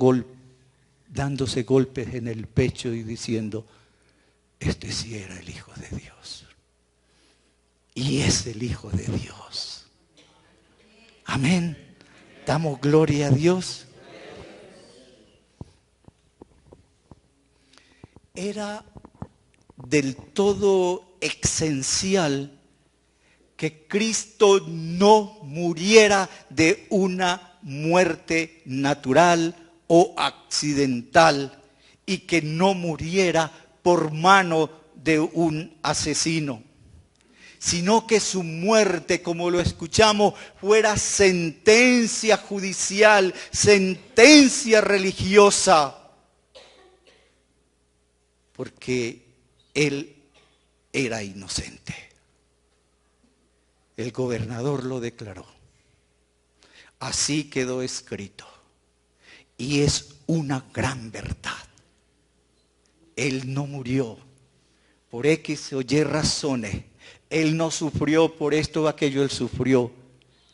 dándose golpes en el pecho y diciendo, este sí era el Hijo de Dios. Y es el Hijo de Dios. Amén. Damos gloria a Dios. Era del todo esencial que Cristo no muriera de una muerte natural o accidental y que no muriera por mano de un asesino, sino que su muerte, como lo escuchamos, fuera sentencia judicial, sentencia religiosa, porque él era inocente. El gobernador lo declaró. Así quedó escrito. Y es una gran verdad. Él no murió por X o Y razones. Él no sufrió por esto o aquello. Él sufrió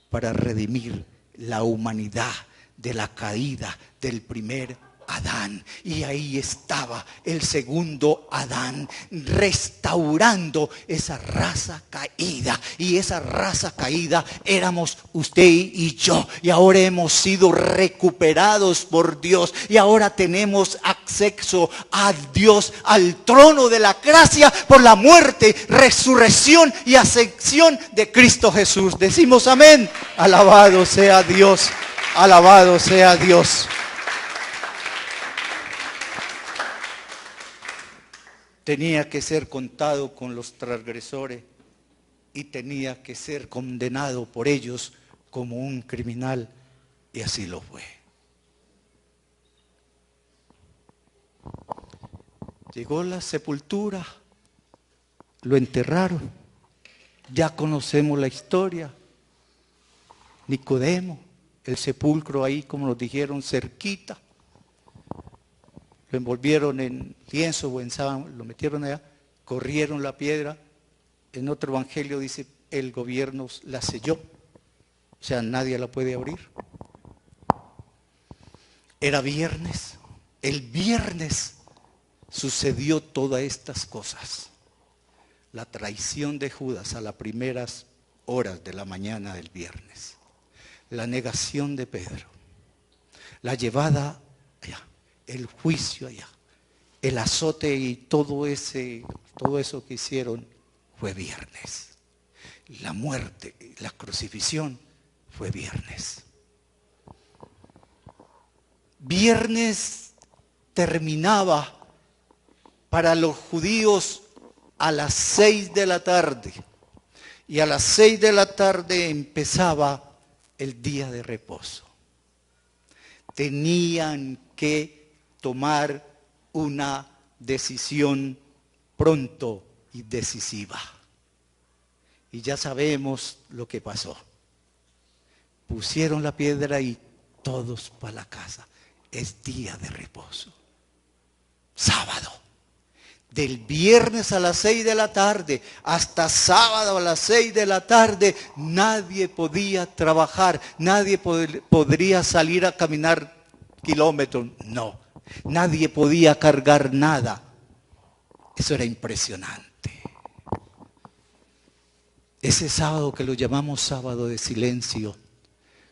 para redimir la humanidad de la caída del primer Adán. Y ahí estaba el segundo Adán, restaurando esa raza caída. Y esa raza caída éramos usted y yo. Y ahora hemos sido recuperados por Dios. Y ahora tenemos acceso a Dios, al trono de la gracia, por la muerte, resurrección y ascensión de Cristo Jesús. Decimos amén. Alabado sea Dios. Alabado sea Dios. Tenía que ser contado con los transgresores y tenía que ser condenado por ellos como un criminal, y así lo fue. Llegó la sepultura, lo enterraron, ya conocemos la historia. Nicodemo, el sepulcro ahí, como nos dijeron, cerquita. Lo envolvieron en lienzo o en sábana, lo metieron allá, corrieron la piedra. En otro evangelio dice, el gobierno la selló, o sea, nadie la puede abrir. Era viernes, el viernes sucedió todas estas cosas. La traición de Judas a las primeras horas de la mañana del viernes, la negación de Pedro, la llevada allá, el juicio allá, el azote y todo eso que hicieron fue viernes. La muerte, la crucifixión fue viernes. Viernes terminaba para los judíos a las 6 de la tarde. Y a las 6 de la tarde empezaba el día de reposo. Tenían que tomar una decisión pronto y decisiva. Y ya sabemos lo que pasó. Pusieron la piedra y todos para la casa. Es día de reposo. Sábado. Del viernes a las 6 de la tarde hasta sábado a las 6 de la tarde, nadie podía trabajar, nadie podría salir a caminar kilómetros, no. Nadie podía cargar nada. Eso era impresionante. Ese sábado que lo llamamos sábado de silencio,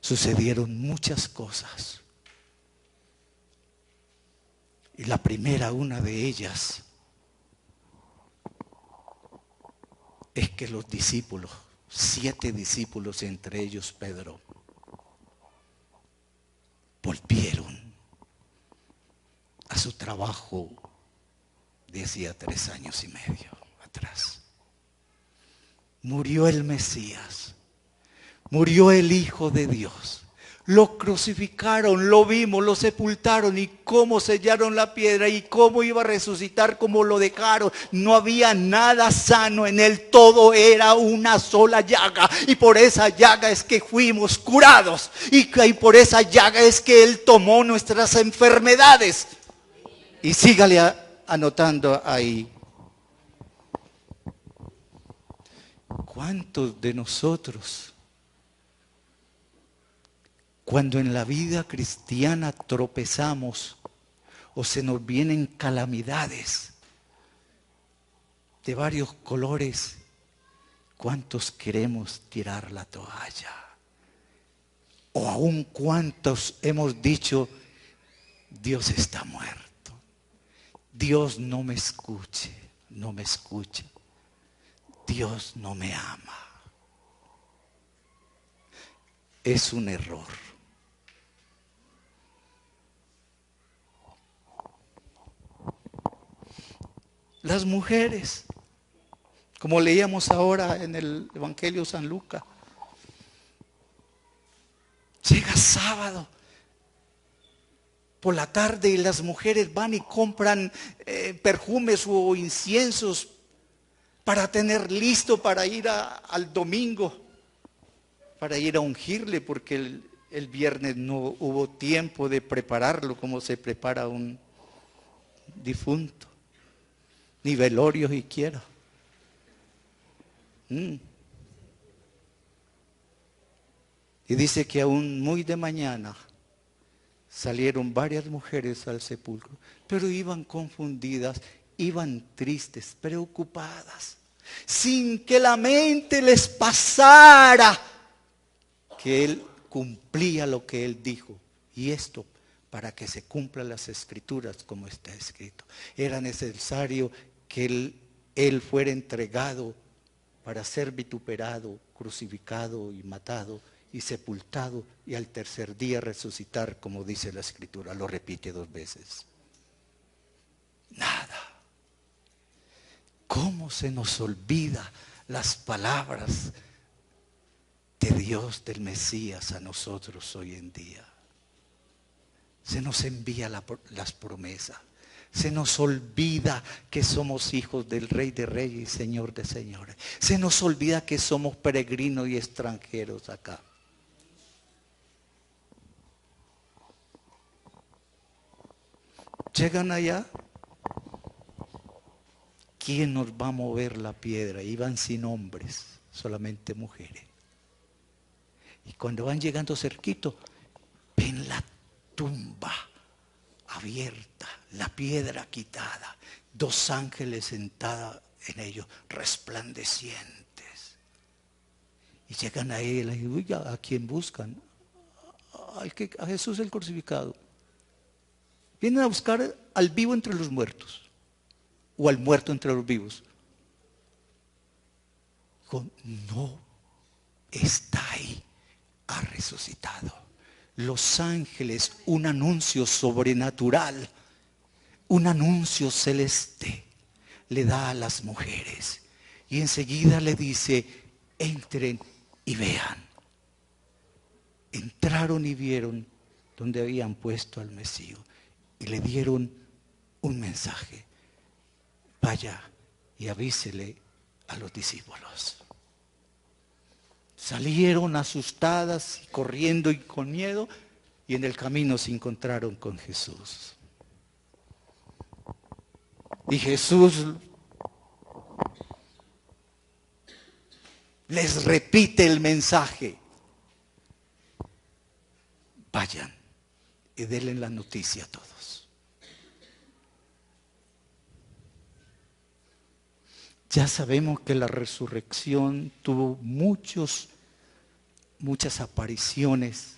sucedieron muchas cosas. Y la primera, una de ellas, es que los discípulos, 7 discípulos, entre ellos Pedro, volvieron a su trabajo de hacía 3 años y medio atrás. Murió el Mesías, murió el Hijo de Dios. Lo crucificaron, lo vimos, lo sepultaron, y cómo sellaron la piedra y cómo iba a resucitar, como lo dejaron. No había nada sano en él, todo era una sola llaga, y por esa llaga es que fuimos curados, y por esa llaga es que él tomó nuestras enfermedades. Y sígale anotando ahí. ¿Cuántos de nosotros, cuando en la vida cristiana tropezamos o se nos vienen calamidades de varios colores, cuántos queremos tirar la toalla? O aún cuántos hemos dicho, Dios está muerto, Dios no me escuche, no me escucha, Dios no me ama. Es un error. Las mujeres como leíamos ahora en el Evangelio de San Lucas. Llega sábado por la tarde y las mujeres van y compran perfumes o inciensos para tener listo para ir al domingo, para ir a ungirle, porque el viernes no hubo tiempo de prepararlo como se prepara un difunto, ni velorio siquiera. Y dice que aún muy de mañana salieron varias mujeres al sepulcro, pero iban confundidas, iban tristes, preocupadas, sin que la mente les pasara que Él cumplía lo que Él dijo. Y esto para que se cumplan las escrituras como está escrito. Era necesario que Él fuera entregado para ser vituperado, crucificado y matado y sepultado y al tercer día resucitar, como dice la escritura. Lo repite 2 veces. Nada. ¿Cómo se nos olvida las palabras de Dios, del Mesías, a nosotros hoy en día? Se nos envía las promesas. Se nos olvida que somos hijos del Rey de Reyes y Señor de Señores. Se nos olvida que somos peregrinos y extranjeros acá. Llegan allá. ¿Quién nos va a mover la piedra? Iban sin hombres, solamente mujeres. Y cuando van llegando cerquito, ven la tumba abierta, la piedra quitada, 2 ángeles sentados en ellos, resplandecientes. Y llegan a él y dicen, ¿a quién buscan? A Jesús el crucificado. Vienen a buscar al vivo entre los muertos, o al muerto entre los vivos. Dijo, no está ahí, ha resucitado. Los ángeles, un anuncio sobrenatural, un anuncio celeste, le da a las mujeres. Y enseguida le dice, entren y vean. Entraron y vieron donde habían puesto al Mesías. Y le dieron un mensaje. Vaya y avísele a los discípulos. Salieron asustadas, corriendo y con miedo, y en el camino se encontraron con Jesús. Y Jesús les repite el mensaje. Vayan y denle la noticia a todos. Ya sabemos que la resurrección tuvo muchas apariciones.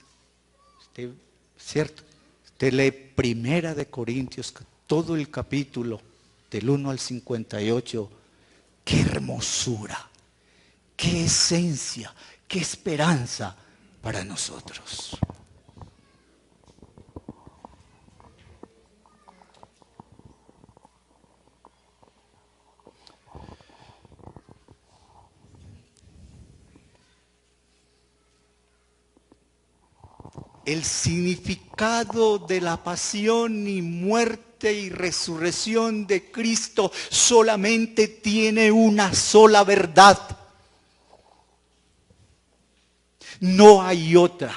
¿Cierto? Usted lee 1 de Corintios, todo el capítulo, del 1 al 58. ¡Qué hermosura! ¡Qué esencia! ¡Qué esperanza para nosotros! El significado de la pasión y muerte y resurrección de Cristo solamente tiene una sola verdad. No hay otra.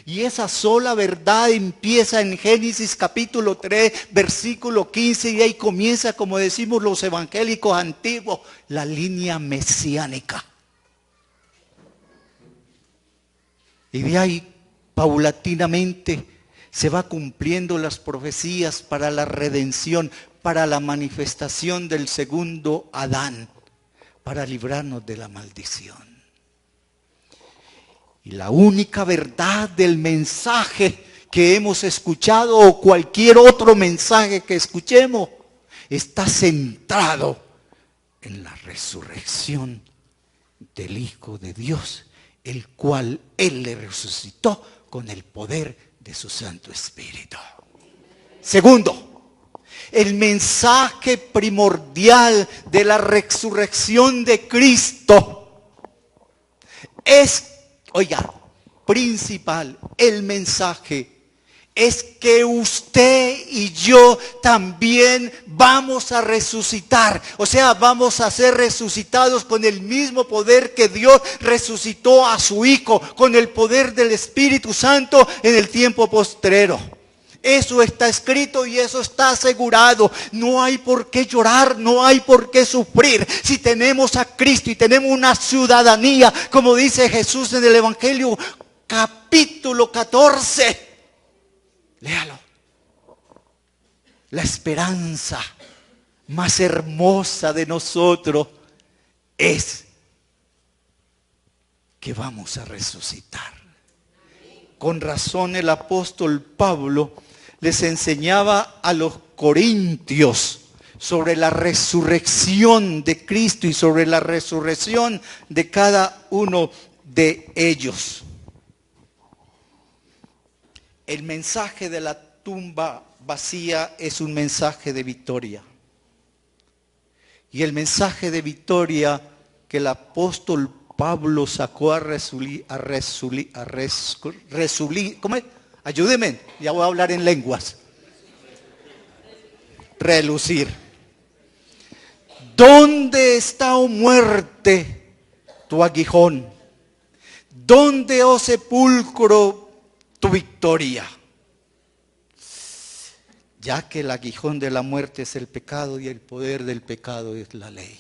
Y esa sola verdad empieza en Génesis capítulo 3, versículo 15, y ahí comienza, como decimos los evangélicos antiguos, la línea mesiánica. Y de ahí, paulatinamente, se va cumpliendo las profecías para la redención, para la manifestación del segundo Adán, para librarnos de la maldición. Y la única verdad del mensaje que hemos escuchado, o cualquier otro mensaje que escuchemos, está centrado en la resurrección del Hijo de Dios, el cual Él le resucitó con el poder de su Santo Espíritu. Segundo, el mensaje primordial de la resurrección de Cristo es, oiga, principal, el mensaje es que usted y yo también vamos a resucitar. O sea, vamos a ser resucitados con el mismo poder que Dios resucitó a su Hijo, con el poder del Espíritu Santo en el tiempo postrero. Eso está escrito y eso está asegurado. No hay por qué llorar, no hay por qué sufrir. Si tenemos a Cristo y tenemos una ciudadanía, como dice Jesús en el Evangelio capítulo 14. Léalo. La esperanza más hermosa de nosotros es que vamos a resucitar. Con razón el apóstol Pablo les enseñaba a los corintios sobre la resurrección de Cristo y sobre la resurrección de cada uno de ellos. El mensaje de la tumba vacía es un mensaje de victoria. Y el mensaje de victoria que el apóstol Pablo sacó a relucir, ¿cómo es? Ayúdeme, ya voy a hablar en lenguas. Relucir. ¿Dónde está, oh muerte, tu aguijón? ¿Dónde, oh sepulcro, tu victoria? Ya que el aguijón de la muerte es el pecado y el poder del pecado es la ley.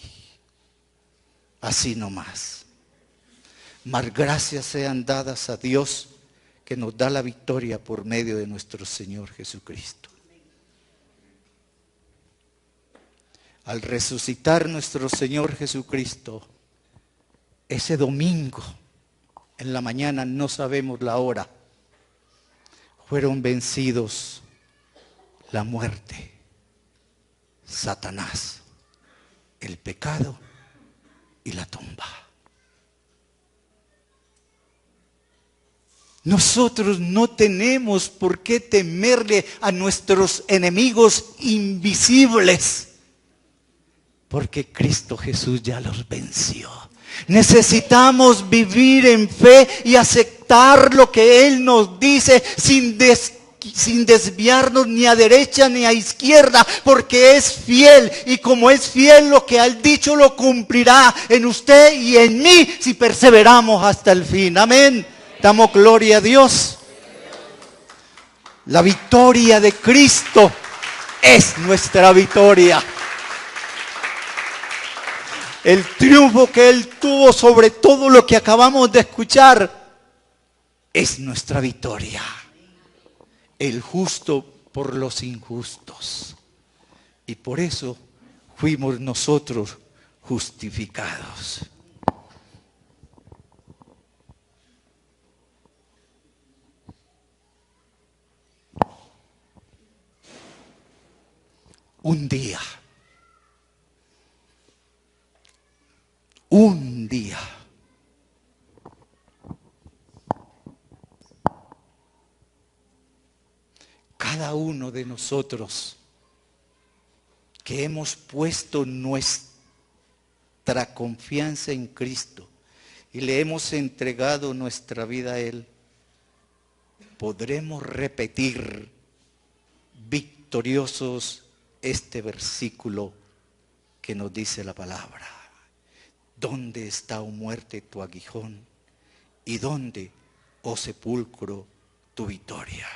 Así nomás. Mas gracias sean dadas a Dios que nos da la victoria por medio de nuestro Señor Jesucristo. Al resucitar nuestro Señor Jesucristo, ese domingo en la mañana, no sabemos la hora, fueron vencidos la muerte, Satanás, el pecado y la tumba. Nosotros no tenemos por qué temerle a nuestros enemigos invisibles, porque Cristo Jesús ya los venció. Necesitamos vivir en fe y aceptar lo que Él nos dice sin desviarnos ni a derecha ni a izquierda, porque es fiel, y como es fiel, lo que ha dicho lo cumplirá en usted y en mí si perseveramos hasta el fin. Amén. Damos gloria a Dios. La victoria de Cristo es nuestra victoria. El triunfo que Él tuvo sobre todo lo que acabamos de escuchar es nuestra victoria. El justo por los injustos. Y por eso fuimos nosotros justificados. Un día cada uno de nosotros que hemos puesto nuestra confianza en Cristo y le hemos entregado nuestra vida a Él, podremos repetir victoriosos este versículo que nos dice la palabra. ¿Dónde está, oh muerte, tu aguijón? ¿Y dónde, oh sepulcro, tu victoria?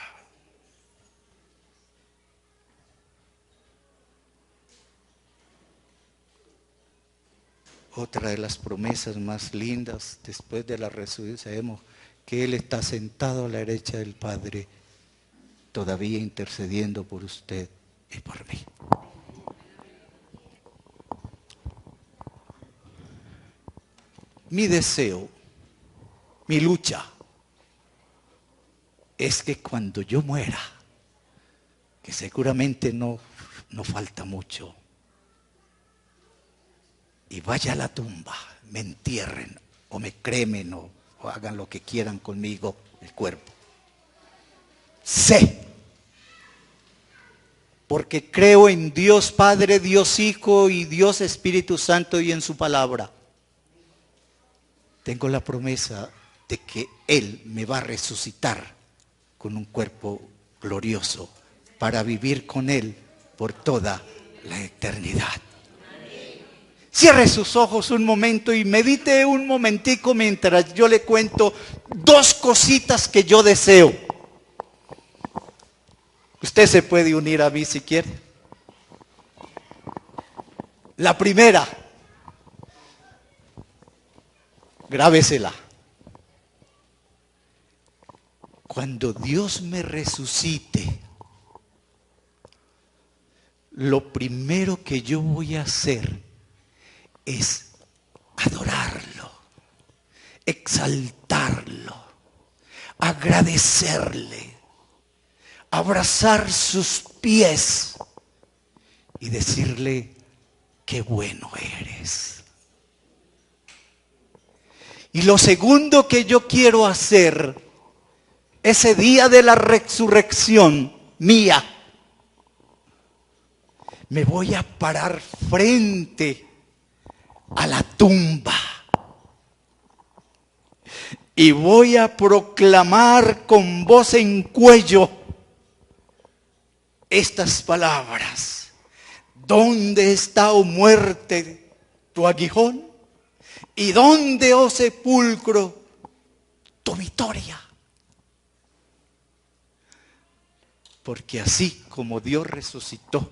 Otra de las promesas más lindas después de la resurrección, sabemos que Él está sentado a la derecha del Padre, todavía intercediendo por usted y por mí. Mi deseo, mi lucha, es que cuando yo muera, que seguramente no falta mucho, y vaya a la tumba, me entierren o me cremen o hagan lo que quieran conmigo, el cuerpo. Sé porque creo en Dios Padre, Dios Hijo y Dios Espíritu Santo y en su palabra. Tengo la promesa de que Él me va a resucitar con un cuerpo glorioso para vivir con Él por toda la eternidad. Cierre sus ojos un momento y medite un momentico mientras yo le cuento dos cositas que yo deseo. Usted se puede unir a mí si quiere. La primera, grábesela. Cuando Dios me resucite, lo primero que yo voy a hacer es adorarlo, exaltarlo, agradecerle, abrazar sus pies y decirle, qué bueno eres. Y lo segundo que yo quiero hacer, ese día de la resurrección mía, me voy a parar frente a la tumba y voy a proclamar con voz en cuello estas palabras. ¿Dónde está, oh muerte, tu aguijón? ¿Y dónde, oh sepulcro, tu victoria? Porque así como Dios resucitó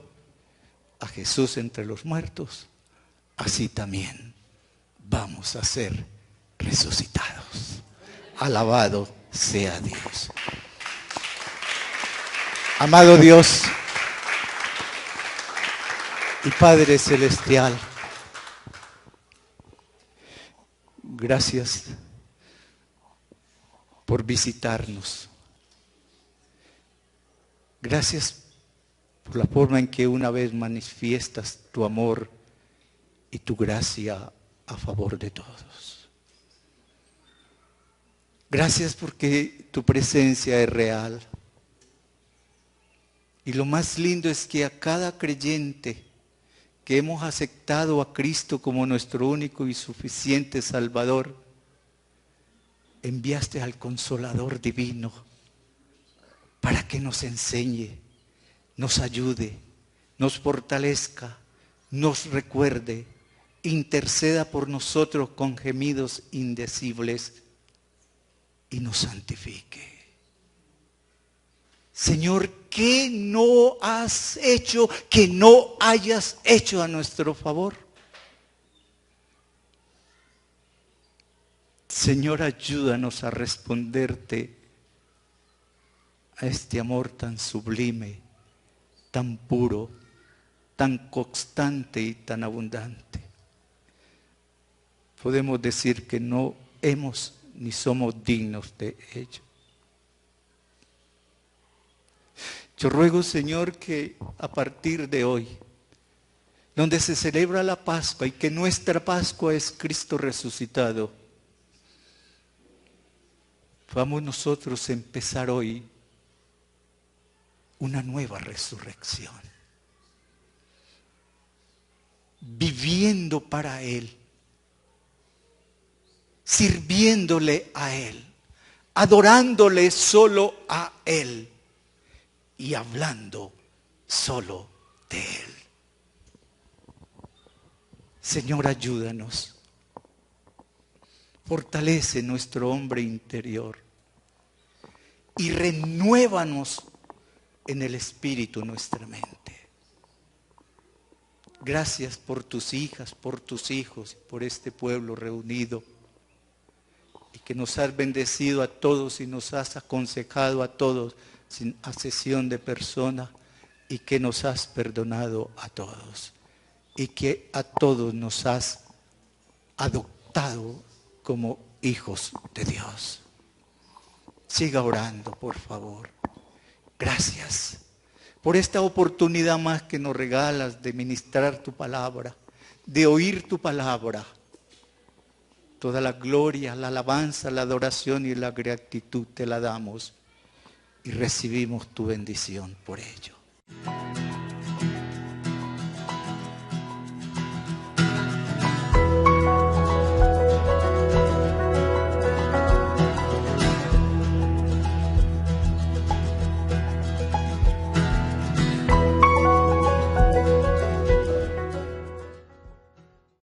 a Jesús entre los muertos, así también vamos a ser resucitados. Alabado sea Dios. Amado Dios y Padre Celestial, gracias por visitarnos. Gracias por la forma en que una vez manifiestas tu amor y tu gracia a favor de todos. Gracias porque tu presencia es real. Y lo más lindo es que a cada creyente que hemos aceptado a Cristo como nuestro único y suficiente Salvador, enviaste al Consolador Divino para que nos enseñe, nos ayude, nos fortalezca, nos recuerde, interceda por nosotros con gemidos indecibles y nos santifique. Señor, ¿qué no has hecho que no hayas hecho a nuestro favor? Señor, ayúdanos a responderte a este amor tan sublime, tan puro, tan constante y tan abundante. Podemos decir que no hemos ni somos dignos de ello. Yo ruego, Señor, que a partir de hoy, donde se celebra la Pascua y que nuestra Pascua es Cristo resucitado, vamos nosotros a empezar hoy una nueva resurrección, viviendo para Él, sirviéndole a Él, adorándole solo a Él y hablando solo de Él. Señor, ayúdanos. Fortalece nuestro hombre interior y renuévanos en el espíritu nuestra mente. Gracias por tus hijas, por tus hijos, por este pueblo reunido y que nos has bendecido a todos y nos has aconsejado a todos sin asesión de persona y que nos has perdonado a todos y que a todos nos has adoptado como hijos de Dios. Siga orando, por favor. Gracias por esta oportunidad más que nos regalas de ministrar tu palabra, de oír tu palabra. Toda la gloria, la alabanza, la adoración y la gratitud te la damos y recibimos tu bendición por ello.